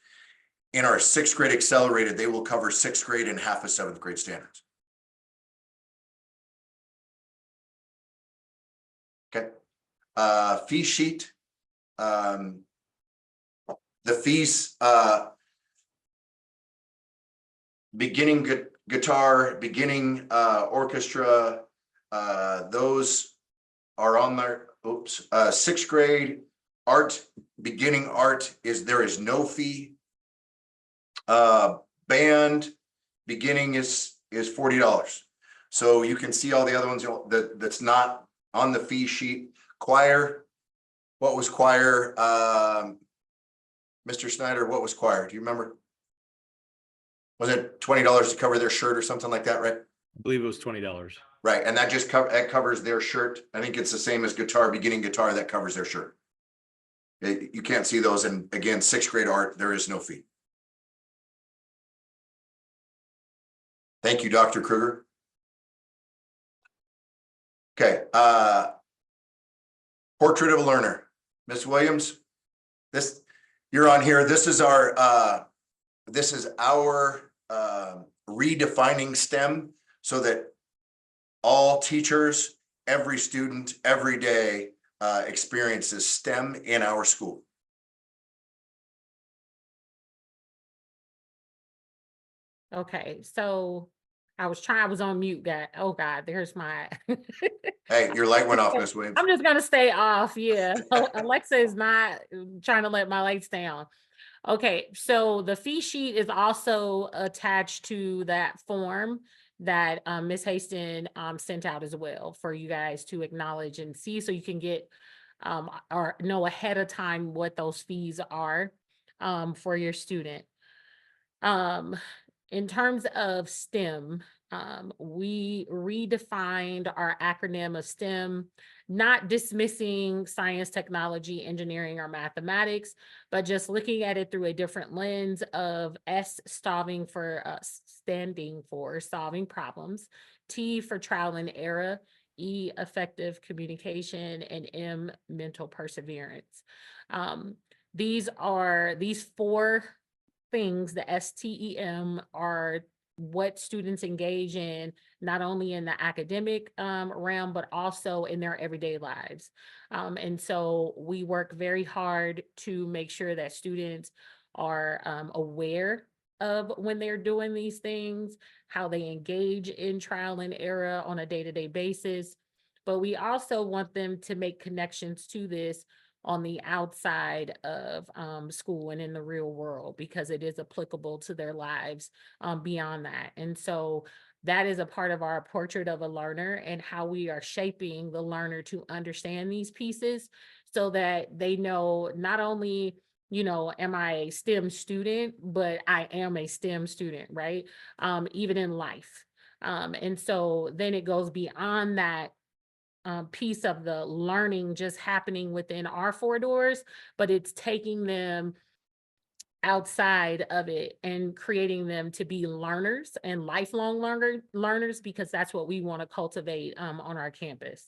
In our sixth grade accelerated, they will cover sixth grade and half of seventh grade standards. Okay, fee sheet. The fees, beginning guitar, beginning orchestra, those are on their, sixth grade art, beginning art there is no fee. Band beginning is $40. So you can see all the other ones that's not on the fee sheet. Choir, what was choir? Mr. Snyder, what was choir? Do you remember? Was it $20 to cover their shirt or something like that, right? I believe it was $20. Right, and that just covers their shirt. I think it's the same as guitar, beginning guitar, that covers their shirt. You can't see those, and again, sixth grade art, there is no fee. Thank you, Dr. Kruger. Okay, portrait of a learner. Ms. Williams, you're on here. This is our redefining STEM so that all teachers, every student, every day experiences STEM in our school. Okay, so I was on mute, guy. Oh God, there's my. Hey, your light went off, Miss Williams. I'm just gonna stay off, yeah. Alexa is not trying to let my lights down. Okay, so the fee sheet is also attached to that form that Ms. Haston sent out as well for you guys to acknowledge and see, so you can get or know ahead of time what those fees are for your student. In terms of STEM, we redefined our acronym of STEM, not dismissing science, technology, engineering, or mathematics, but just looking at it through a different lens of standing for solving problems, T for trial and error, E, effective communication, and M, mental perseverance. These four things, the STEM, are what students engage in, not only in the academic realm, but also in their everyday lives. And so we work very hard to make sure that students are aware of when they're doing these things, how they engage in trial and error on a day-to-day basis. But we also want them to make connections to this on the outside of school and in the real world, because it is applicable to their lives beyond that. And so that is a part of our portrait of a learner and how we are shaping the learner to understand these pieces so that they know not only, am I a STEM student, but I am a STEM student, right? Even in life. And so then it goes beyond that piece of the learning just happening within our four doors, but it's taking them outside of it and creating them to be learners and lifelong learners, because that's what we want to cultivate on our campus.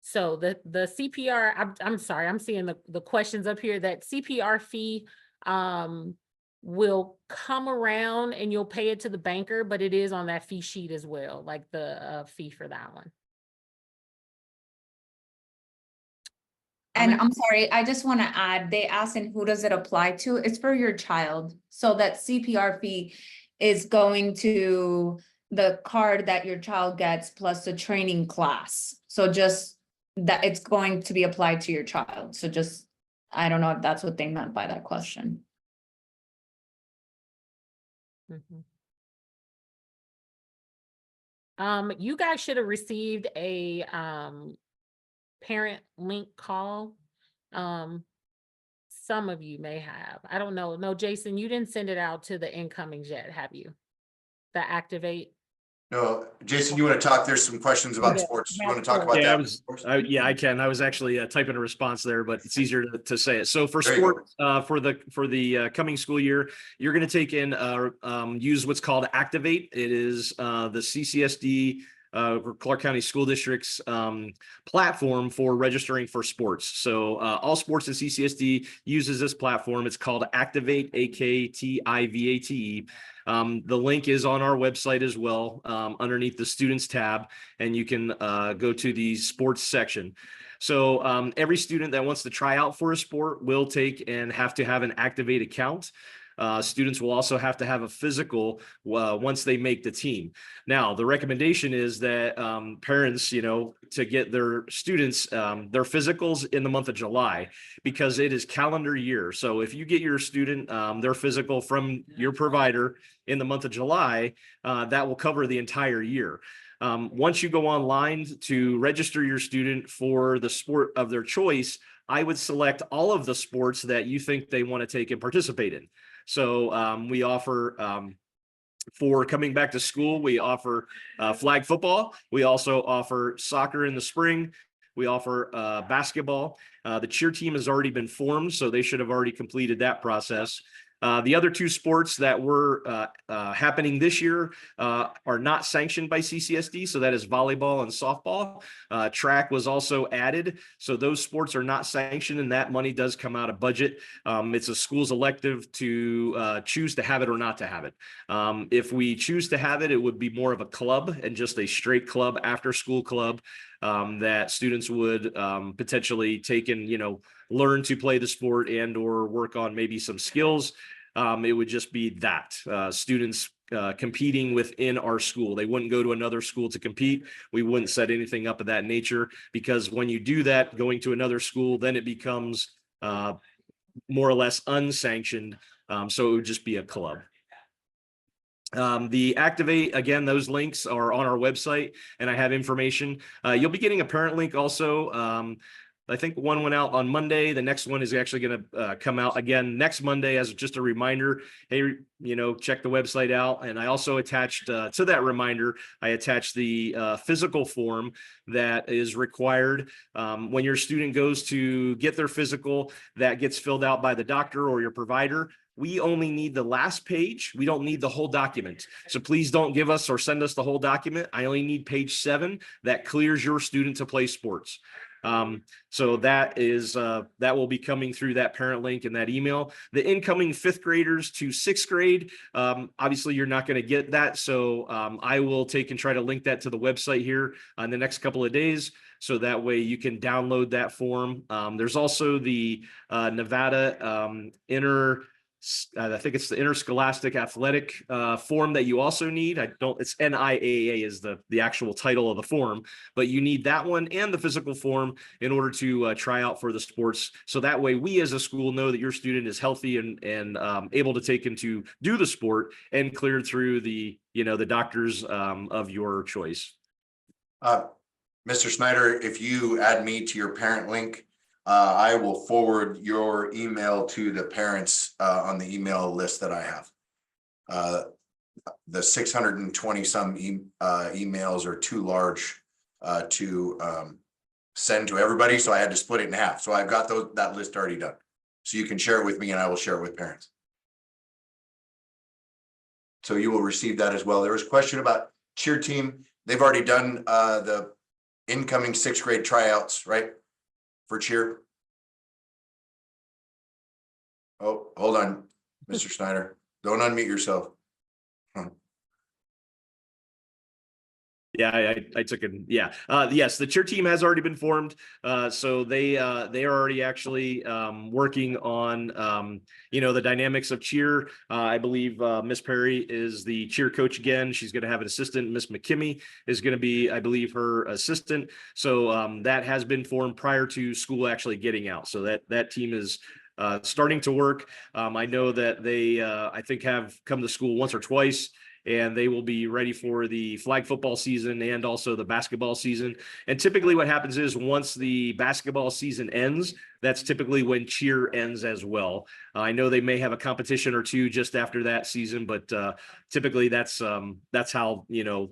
So the CPR, I'm sorry, I'm seeing the questions up here. That CPR fee will come around and you'll pay it to the banker, but it is on that fee sheet as well, like the fee for that one. And I'm sorry, I just want to add, they asked, and who does it apply to? It's for your child. So that CPR fee is going to the card that your child gets plus the training class. So just that it's going to be applied to your child. So just, I don't know if that's what they meant by that question. You guys should have received a parent link call. Some of you may have. I don't know. No, Jason, you didn't send it out to the incomings yet, have you? The Activate. No, Jason, you want to talk? There's some questions about sports. You want to talk about Yeah, that? yeah, I can. I was actually typing a response there, but it's easier to say it. So for There you go. sports, for the coming school year, you're going to take in use what's called Activate. It is the CCSD Clark County School District's platform for registering for sports. So all sports in CCSD uses this platform. It's called Activate, AKTIVATE. The link is on our website as well, underneath the students tab, and you can go to the sports section. So every student that wants to try out for a sport will take and have to have an Activate account. Students will also have to have a physical once they make the team. Now, the recommendation is that parents, to get their students their physicals in the month of July, because it is calendar year. So if you get your student their physical from your provider in the month of July, that will cover the entire year. Once you go online to register your student for the sport of their choice, I would select all of the sports that you think they want to take and participate in. So we offer for coming back to school, we offer flag football. We also offer soccer in the spring. We offer basketball. The cheer team has already been formed, so they should have already completed that process. The other two sports that were happening this year are not sanctioned by CCSD, so that is volleyball and softball. Track was also added, so those sports are not sanctioned, and that money does come out of budget. It's a school's elective to choose to have it or not to have it. If we choose to have it, it would be more of a club and just a straight club, after school club, that students would potentially take and, learn to play the sport and or work on maybe some skills. It would just be that students competing within our school. They wouldn't go to another school to compete. We wouldn't set anything up of that nature, because when you do that, going to another school, then it becomes more or less unsanctioned. So it would just be a club. The Activate, again, those links are on our website, and I have information. You'll be getting a parent link also. I think one went out on Monday. The next one is actually going to come out again next Monday as just a reminder. Hey, check the website out. And I also attached to that reminder, I attached the physical form that is required when your student goes to get their physical. That gets filled out by the doctor or your provider. We only need the last page. We don't need the whole document. So please don't give us or send us the whole document. I only need page 7 that clears your student to play sports. So that will be coming through that parent link in that email. The incoming 5th graders to 6th grade, obviously you're not going to get that. So I will take and try to link that to the website here in the next couple of days. So that way you can download that form. There's also the Nevada I think it's the interscholastic athletic form that you also need. It's NIAA is the actual title of the form, but you need that one and the physical form in order to try out for the sports. So that way we as a school know that your student is healthy and able to take and to do the sport and cleared through the doctors of your choice. Mr. Snyder, if you add me to your parent link, I will forward your email to the parents on the email list that I have. The 620 some emails are too large to send to everybody, so I had to split it in half. So I've got that list already done. So you can share it with me and I will share it with parents. So you will receive that as well. There was a question about cheer team. They've already done the incoming 6th grade tryouts, right? For cheer. Oh, hold on, Mr. Snyder. Don't unmute yourself. Yeah, I took it. Yeah. Yes, the cheer team has already been formed. So they are already actually working on the dynamics of cheer. I believe Miss Perry is the cheer coach again. She's going to have an assistant. Miss McKimmey is going to be, I believe, her assistant. So that has been formed prior to school actually getting out. So that team is starting to work. I know that they I think have come to school once or twice, and they will be ready for the flag football season and also the basketball season. And typically what happens is once the basketball season ends, that's typically when cheer ends as well. I know they may have a competition or two just after that season, but typically that's how,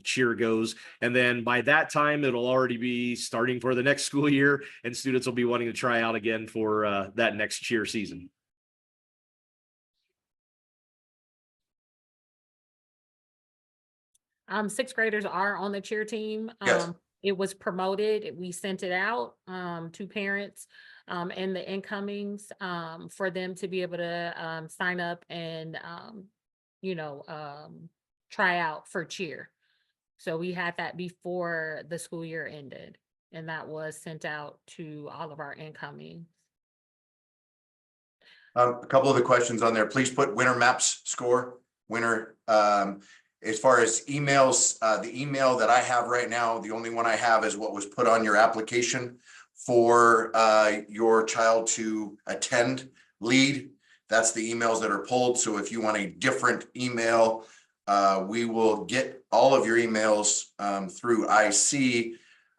cheer goes. And then by that time, it'll already be starting for the next school year, and students will be wanting to try out again for that next cheer season. 6th graders are on the cheer team. Yes. It was promoted. We sent it out to parents and the incomings for them to be able to sign up and try out for cheer. So we had that before the school year ended, and that was sent out to all of our incomings. A couple of the questions on there. Please put winter maps score. Winter. As far as emails, the email that I have right now, the only one I have is what was put on your application for your child to attend lead. That's the emails that are pulled. So if you want a different email, we will get all of your emails through IC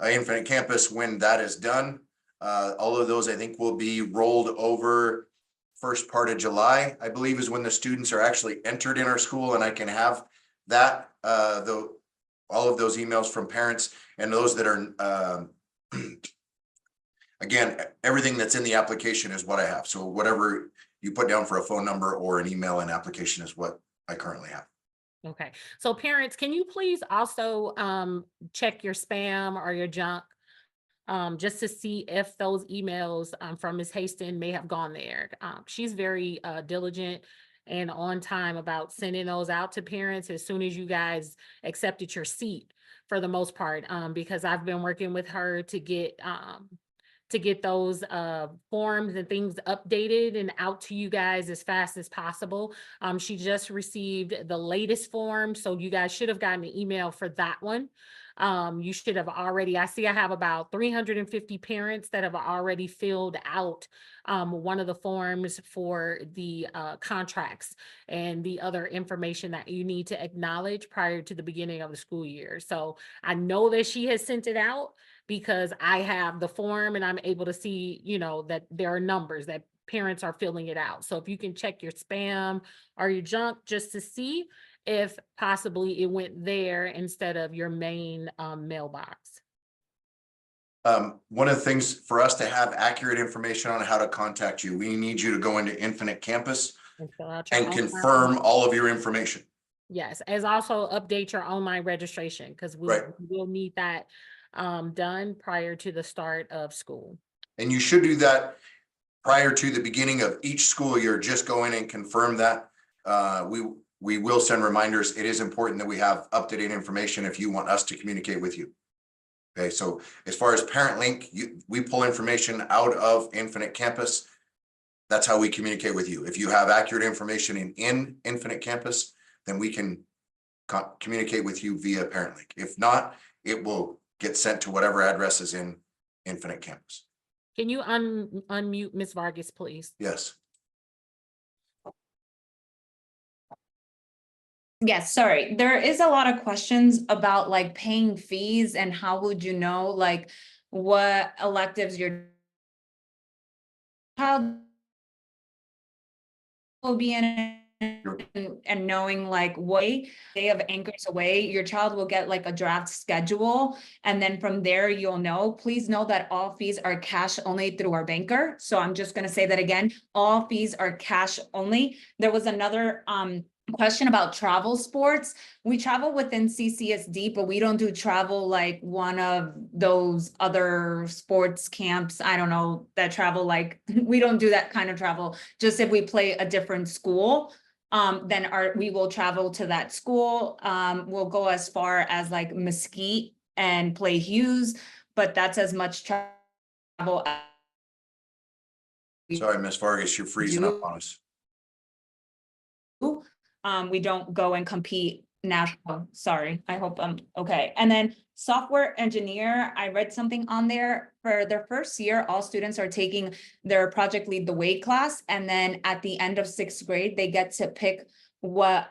Infinite Campus when that is done. All of those I think will be rolled over first part of July, I believe, is when the students are actually entered in our school, and I can have that all of those emails from parents and those that are again, everything that's in the application is what I have. So whatever you put down for a phone number or an email and application is what I currently have. Okay, so parents, can you please also check your spam or your junk just to see if those emails from Ms. Haston may have gone there. She's very diligent and on time about sending those out to parents as soon as you guys accepted your seat, for the most part, because I've been working with her to get those forms and things updated and out to you guys as fast as possible. She just received the latest form, so you guys should have gotten an email for that one. You should have already, I see I have about 350 parents that have already filled out one of the forms for the contracts and the other information that you need to acknowledge prior to the beginning of the school year. So I know that she has sent it out. because I have the form and I'm able to see, you know, that there are numbers that parents are filling it out. So if you can check your spam or your junk just to see if possibly it went there instead of your main mailbox. One of the things for us to have accurate information on how to contact you, we need you to go into Infinite Campus And fill out your and online- confirm all of your information. Yes, as also update your online registration, because we Right. will need that done prior to the start of school. And you should do that prior to the beginning of each school year. Just go in and confirm that. We will send reminders. It is important that we have up-to-date information if you want us to communicate with you. Okay, so as far as Parent Link, we pull information out of Infinite Campus. That's how we communicate with you. If you have accurate information in Infinite Campus, then we can communicate with you via Parent Link. If not, it will get sent to whatever address is in Infinite Campus. Can you unmute Ms. Vargas, please? Yes. Yes, sorry. There is a lot of questions about like paying fees and how would you know like what electives your child will be in and knowing like what they have anchors away, your child will get like a draft schedule. And then from there, you'll know, please know that all fees are cash only through our banker. So I'm just gonna say that again, all fees are cash only. There was another question about travel sports. We travel within CCSD, but we don't do travel like one of those other sports camps. I don't know, that travel like, we don't do that kind of travel. Just if we play a different school, then we will travel to that school. We'll go as far as like Mesquite and play Hughes, but that's as much travel. Sorry, Ms. Vargas, you're freezing up on us. We don't go and compete national, sorry, I hope I'm okay. And then software engineer, I read something on there for their first year, all students are taking their project lead the way class. And then at the end of 6th grade, they get to pick what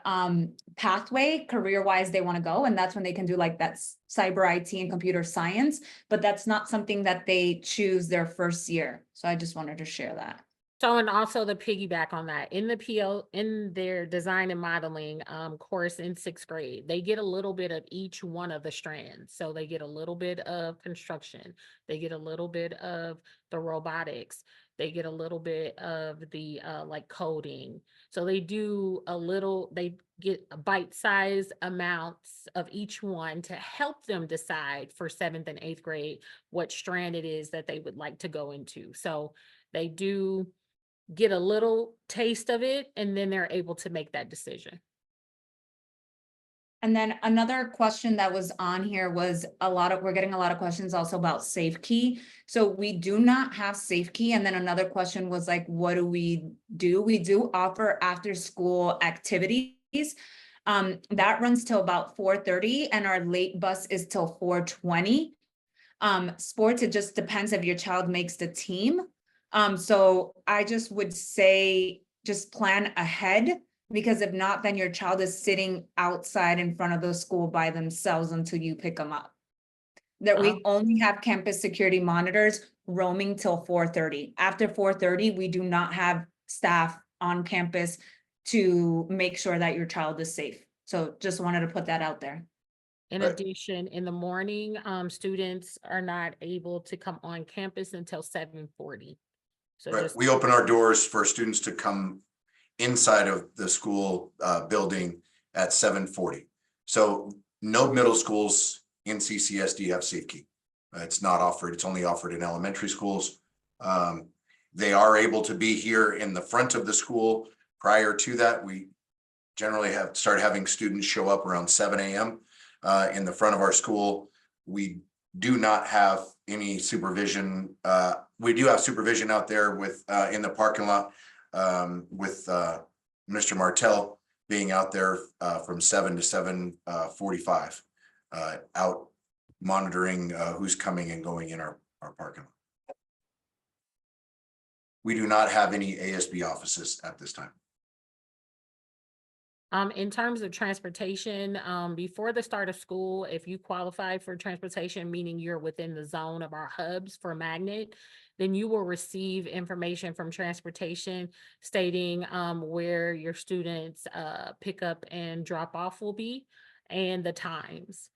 pathway career-wise they want to go. And that's when they can do like that cyber IT and computer science, but that's not something that they choose their first year. So I just wanted to share that. So, and also the piggyback on that, in the in their design and modeling course in 6th grade, they get a little bit of each one of the strands. So they get a little bit of construction, they get a little bit of the robotics, they get a little bit of the like coding. So they do a little, they get bite-sized amounts of each one to help them decide for 7th and 8th grade what strand it is that they would like to go into. So they do get a little taste of it, and then they're able to make that decision. And then another question that was on here was we're getting a lot of questions also about Safe Key. So we do not have Safe Key. And then another question was like, what do? We do offer after school activities. That runs till about 4:30 and our late bus is till 4:20. Sports, it just depends if your child makes the team. So I just would say, just plan ahead, because if not, then your child is sitting outside in front of the school by themselves until you pick them up. That we only have campus security monitors roaming till 4:30. After 4:30, we do not have staff on campus to make sure that your child is safe. So just wanted to put that out there. In Right. addition, in the morning, students are not able to come on campus until 7:40. So Right. just We open our doors for students to come inside of the school building at 7:40. So no middle schools in CCSD have Safe Key. It's not offered. It's only offered in elementary schools. They are able to be here in the front of the school. Prior to that, we generally start having students show up around 7 a.m. In the front of our school. We do not have any supervision. We do have supervision out there with in the parking lot with Mr. Martell being out there from 7 to 7:45 out monitoring who's coming and going in our parking lot. We do not have any ASB offices at this time. In terms of transportation, before the start of school, if you qualify for transportation, meaning you're within the zone of our hubs for Magnet, then you will receive information from transportation stating where your students pickup and drop off will be and the times.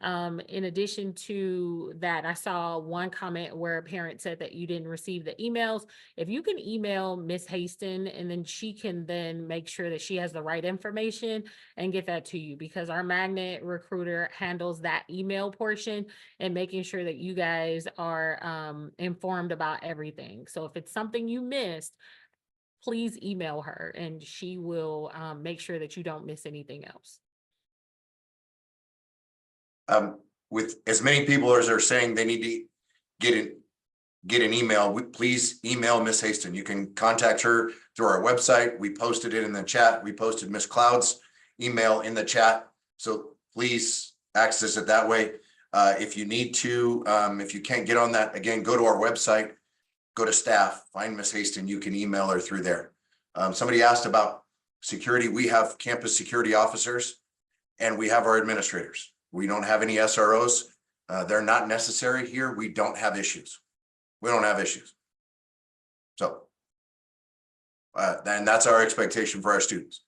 In addition to that, I saw one comment where a parent said that you didn't receive the emails. If you can email Miss Haston, and then she can then make sure that she has the right information and get that to you, because our Magnet recruiter handles that email portion and making sure that you guys are informed about everything. So if it's something you missed, please email her and she will make sure that you don't miss anything else. With as many people as are saying they need to get an email, please email Miss Haston. You can contact her through our website. We posted it in the chat. We posted Miss Cloud's email in the chat. So please access it that way. If you need to, if you can't get on that, again, go to our website, go to staff, find Miss Haston. You can email her through there. Somebody asked about security. We have campus security officers and we have our administrators. We don't have any SROs. They're not necessary here. We don't have issues. We don't have issues. So, and that's our expectation for our students.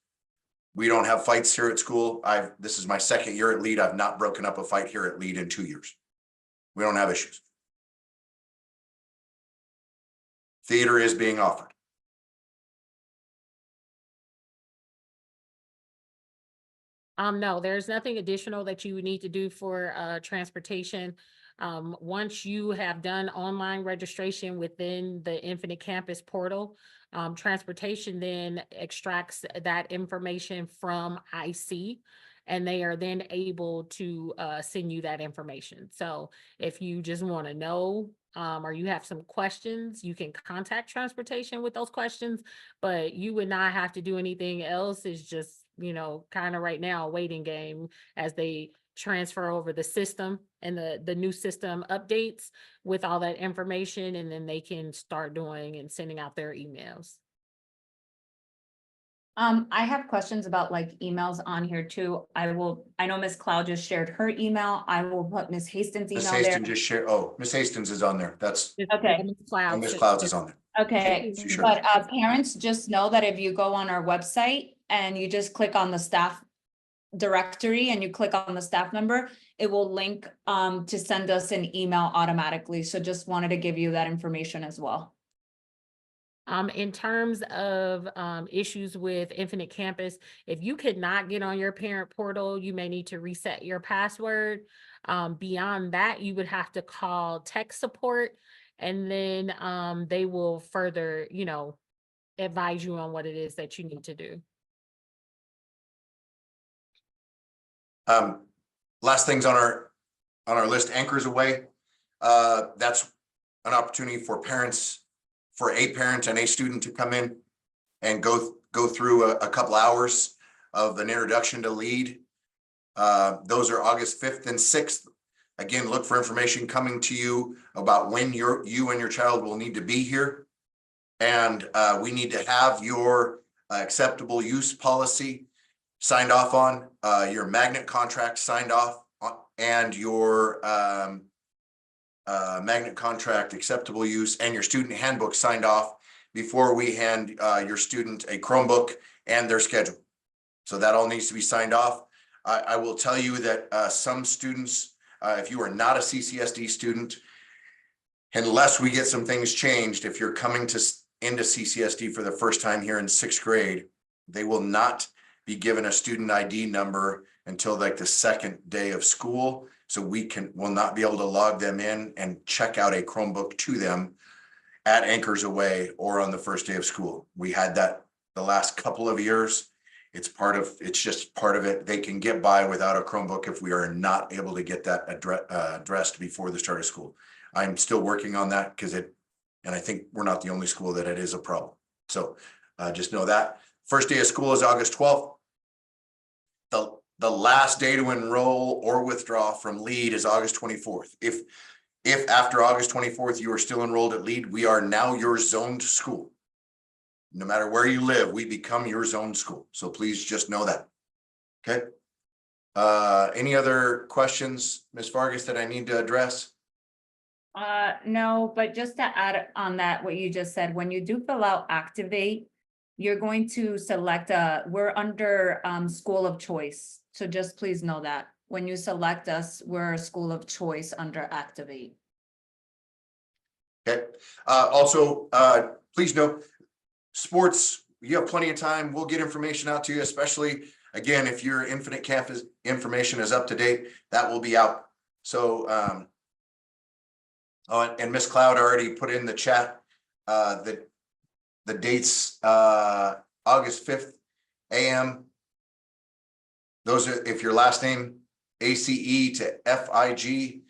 We don't have fights here at school. This is my second year at Lead. I've not broken up a fight here at Lead in 2 years. We don't have issues. Theater is being offered. No, there's nothing additional that you would need to do for transportation. Once you have done online registration within the Infinite Campus portal, transportation then extracts that information from IC, and they are then able to send you that information. So if you just want to know or you have some questions, you can contact transportation with those questions, but you would not have to do anything else. It's just, you know, kind of right now a waiting game as they transfer over the system and the new system updates with all that information, and then they can start doing and sending out their emails. I have questions about like emails on here too. I know Miss Cloud just shared her email. I will put Miss Haston's Miss email there. Haston just shared. Oh, Miss Hastings is on there. That's Okay. Ms. and Cloud Miss should- Clouds is on there. Okay, She sure but does. parents just know that if you go on our website and you just click on the staff directory and you click on the staff member, it will link to send us an email automatically. So just wanted to give you that information as well. In terms of issues with Infinite Campus, if you could not get on your parent portal, you may need to reset your password. Beyond that, you would have to call tech support, and then they will further, you know, advise you on what it is that you need to do. Last things on our list, Anchors Away. That's an opportunity for parents, for a parent and a student to come in and go through a couple hours of an introduction to Lead. Those are August 5th and 6th. Again, look for information coming to you about when you and your child will need to be here. And we need to have your acceptable use policy signed off on, your magnet contract signed off on, and your magnet contract acceptable use and your student handbook signed off before we hand your student a Chromebook and their schedule. So that all needs to be signed off. I will tell you that some students, if you are not a CCSD student, unless we get some things changed, if you're coming into CCSD for the first time here in 6th grade, they will not be given a student ID number until like the second day of school. So will not be able to log them in and check out a Chromebook to them at Anchors Away or on the first day of school. We had that the last couple of years. It's just part of it. They can get by without a Chromebook if we are not able to get that addressed before the start of school. I'm still working on that and I think we're not the only school that it is a problem. So just know that. First day of school is August 12th. The last day to enroll or withdraw from Lead is August 24th. If after August 24th, you are still enrolled at Lead, we are now your zoned school. No matter where you live, we become your zoned school. So please just know that. Okay. Any other questions, Ms. Vargas, that I need to address? No, but just to add on that, what you just said, when you do fill out activate, you're going to select we're under school of choice. So just please know that when you select us, we're a school of choice under activate. Okay, also, please note, sports, you have plenty of time. We'll get information out to you, especially, again, if your Infinite Campus information is up to date, that will be out. So, oh, and Ms. Cloud already put in the chat, the dates, August 5th, AM. Those are, if your last name, ACE to FIG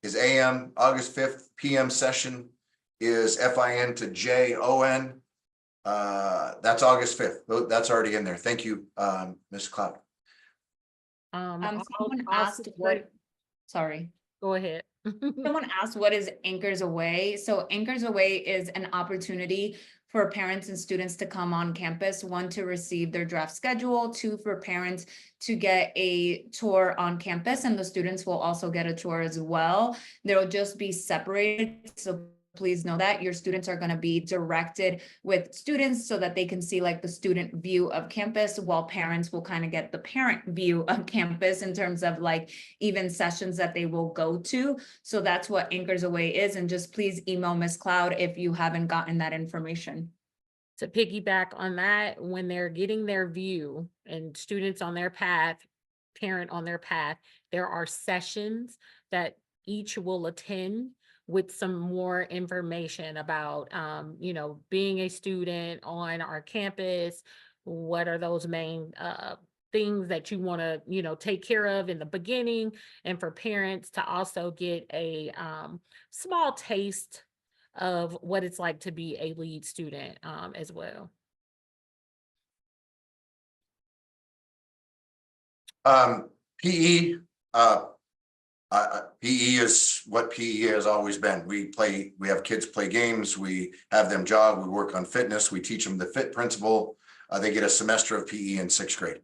is AM, August 5th, PM session is FIN to JON. That's August 5th. That's already in there. Thank you, Ms. Cloud. Someone I'll asked support- sorry. Go ahead. Someone asked, what is Anchors Away? So Anchors Away is an opportunity for parents and students to come on campus, one, to receive their draft schedule, two, for parents to get a tour on campus, and the students will also get a tour as well. They'll just be separated, so please know that your students are going to be directed with students so that they can see like the student view of campus, while parents will kind of get the parent view of campus in terms of like even sessions that they will go to. So that's what Anchors Away is. And just please email Ms. Cloud if you haven't gotten that information. To piggyback on that, when they're getting their view and students on their path, parent on their path, there are sessions that each will attend with some more information about, you know, being a student on our campus. What are those main things that you want to, you know, take care of in the beginning, and for parents to also get a small taste of what it's like to be a lead student as well. PE, PE is what PE has always been. We have kids play games, we have them jog, we work on fitness, we teach them the FIT principle. They get a semester of PE in 6th grade.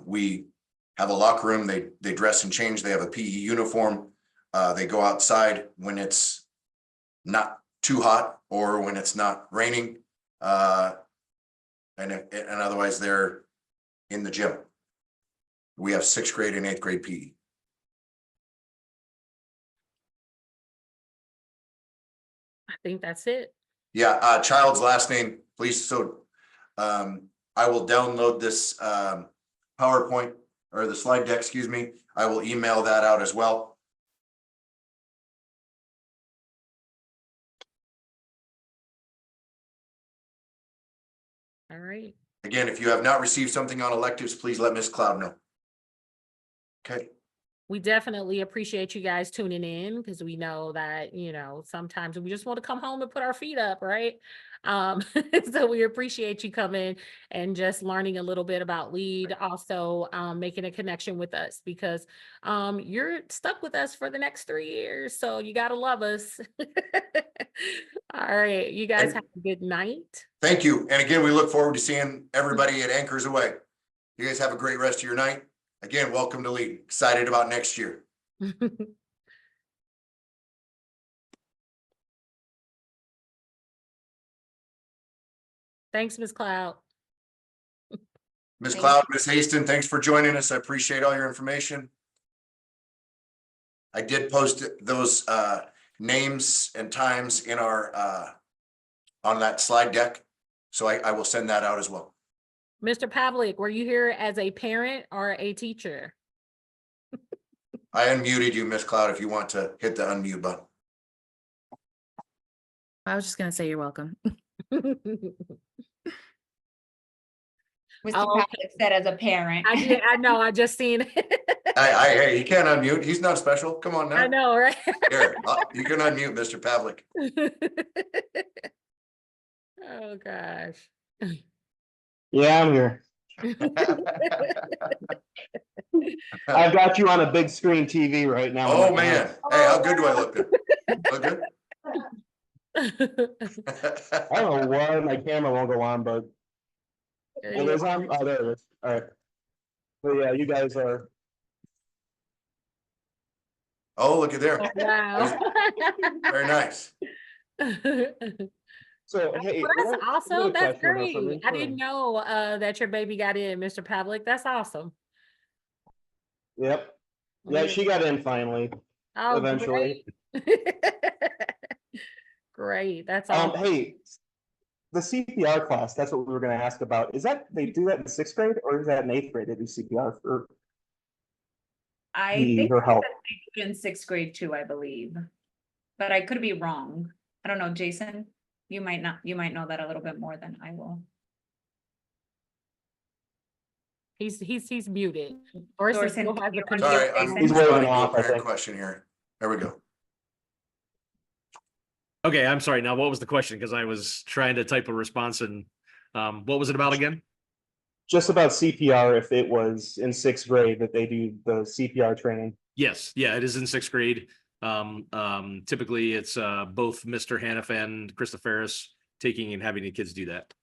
We have a locker room, they dress and change, they have a PE uniform. They go outside when it's not too hot or when it's not raining. And otherwise they're in the gym. We have 6th grade and 8th grade PE. I think that's it. Yeah, child's last name, please. So I will download this PowerPoint or the slide deck, excuse me. I will email that out as well. All right. Again, if you have not received something on electives, please let Ms. Cloud know. Okay. We definitely appreciate you guys tuning in, because we know that, you know, sometimes we just want to come home and put our feet up, right? So we appreciate you coming and just learning a little bit about LEAD, also making a connection with us, because you're stuck with us for the next 3 years. So you got to love us. All right. You guys have a good night. Thank you. And again, we look forward to seeing everybody at Anchors Away. You guys have a great rest of your night. Again, welcome to LEAD. Excited about next year. Thanks, Ms. Cloud. Ms. Thank Cloud, Ms. Haston, thanks for joining us. I appreciate all your information. I did post those names and times in our on that slide deck. So I will send that out as well. Mr. Pavlik, were you here as a parent or a teacher? I unmuted you, Ms. Cloud, if you want to hit the unmute button. I was just gonna say you're welcome. Mr. Oh, Patrick said as a parent. I did. I know. I just seen it. Hey, he can't unmute. He's not special. Come on now. I know, right? Here, you can unmute Mr. Pavlik. Oh, gosh. Yeah, I'm here. I've got you on a big screen TV right now. Oh, man. Hey, how good do I look? Look good? I don't know why my camera won't go on, but It is on, oh, there it is. All right. So yeah, you guys are, Oh, look at there. Wow. Very nice. so hey. Well, that's awesome. That's great. I didn't didn't know that your baby got in, Mr. Pavlik. That's awesome. Yep. Yeah, she got in finally, Oh, eventually. great. Great. That's awesome. Hey, the CPR class, that's what we were gonna ask about. Is that, they do that in 6th grade or is that in 8th grade? They do CPR for I need think her help? they do it in 6th grade too, I believe. But I could be wrong. I don't know, Jason, you might know that a little bit more than I will. He's muted. Orson Orson, still has the can you Sorry, control. I'm He's responding waving to a off, I parent think. question here. There we go. Okay, I'm sorry. Now, what was the question? Because I was trying to type a response and what was it about again? Just about CPR, if it was in 6th grade that they do the CPR training. Yes, yeah, it is in 6th grade. Typically it's both Mr. Haniff and Krista Ferris taking and having the kids do that.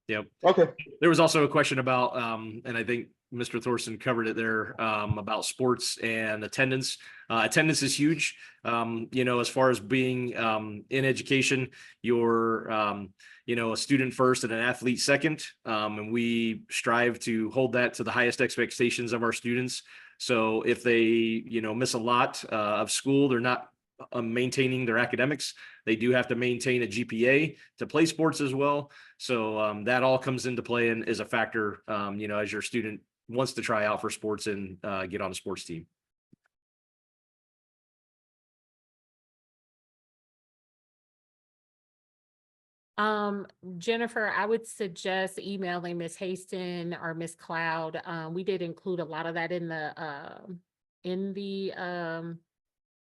Yep. Okay. There was also a question about, and I think Mr. Thorson covered it there, about sports and attendance. Attendance is huge. You know, as far as being in education, you're a student first and an athlete second. And we strive to hold that to the highest expectations of our students. So if they, miss a lot of school, they're not maintaining their academics. They do have to maintain a GPA to play sports as well. So that all comes into play and is a factor, as your student wants to try out for sports and get on a sports team. Jennifer, I would suggest emailing Miss Haston or Miss Cloud. We did include a lot of that in the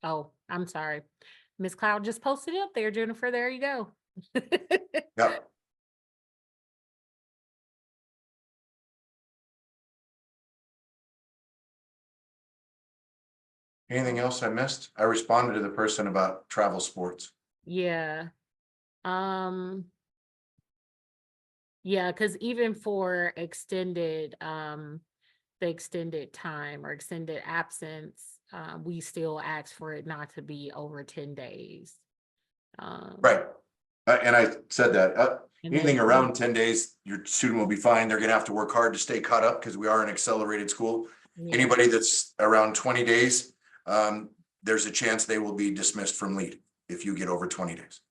oh, I'm sorry. Miss Cloud just posted it up there, Jennifer. There you go. Yep. Anything else I missed? I responded to the person about travel sports. Yeah. Yeah, because even for extended, the extended time or extended absence, we still ask for it not to be over 10 days. Right. And I said that, and anything then- around 10 days, your student will be fine. They're gonna have to work hard to stay caught up because we are an accelerated school. Yeah. Anybody that's around 20 days, there's a chance they will be dismissed from lead if you get over 20 days.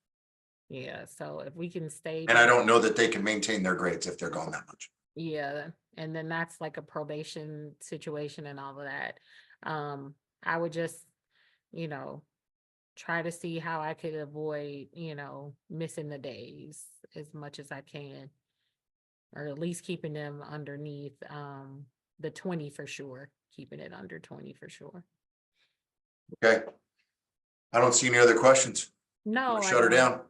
Yeah, so if we can stay. And I don't know that they can maintain their grades if they're gone that much. Yeah, and then that's like a probation situation and all of that. I would just, try to see how I could avoid, missing the days as much as I can. Or at least keeping them underneath the 20 for sure, keeping it under 20 for sure. Okay. I don't see any other questions. No, We'll I shut her don't. down.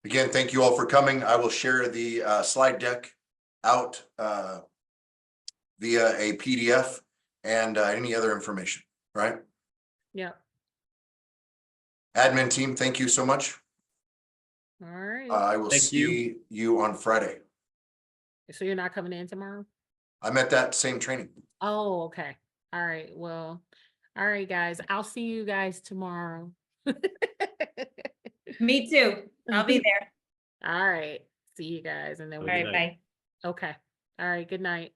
Again, thank you all for coming. I will share the slide deck out via a PDF and any other information, right? Yeah. Admin team, thank you so much. All right. I will Thank you. see you on Friday. So you're not coming in tomorrow? I'm at that same training. Oh, okay. All right. Well, all right, guys. I'll see you guys tomorrow. Me too. I'll be there. All right. See you guys. And then All we right, night. bye. okay. All right. Good night.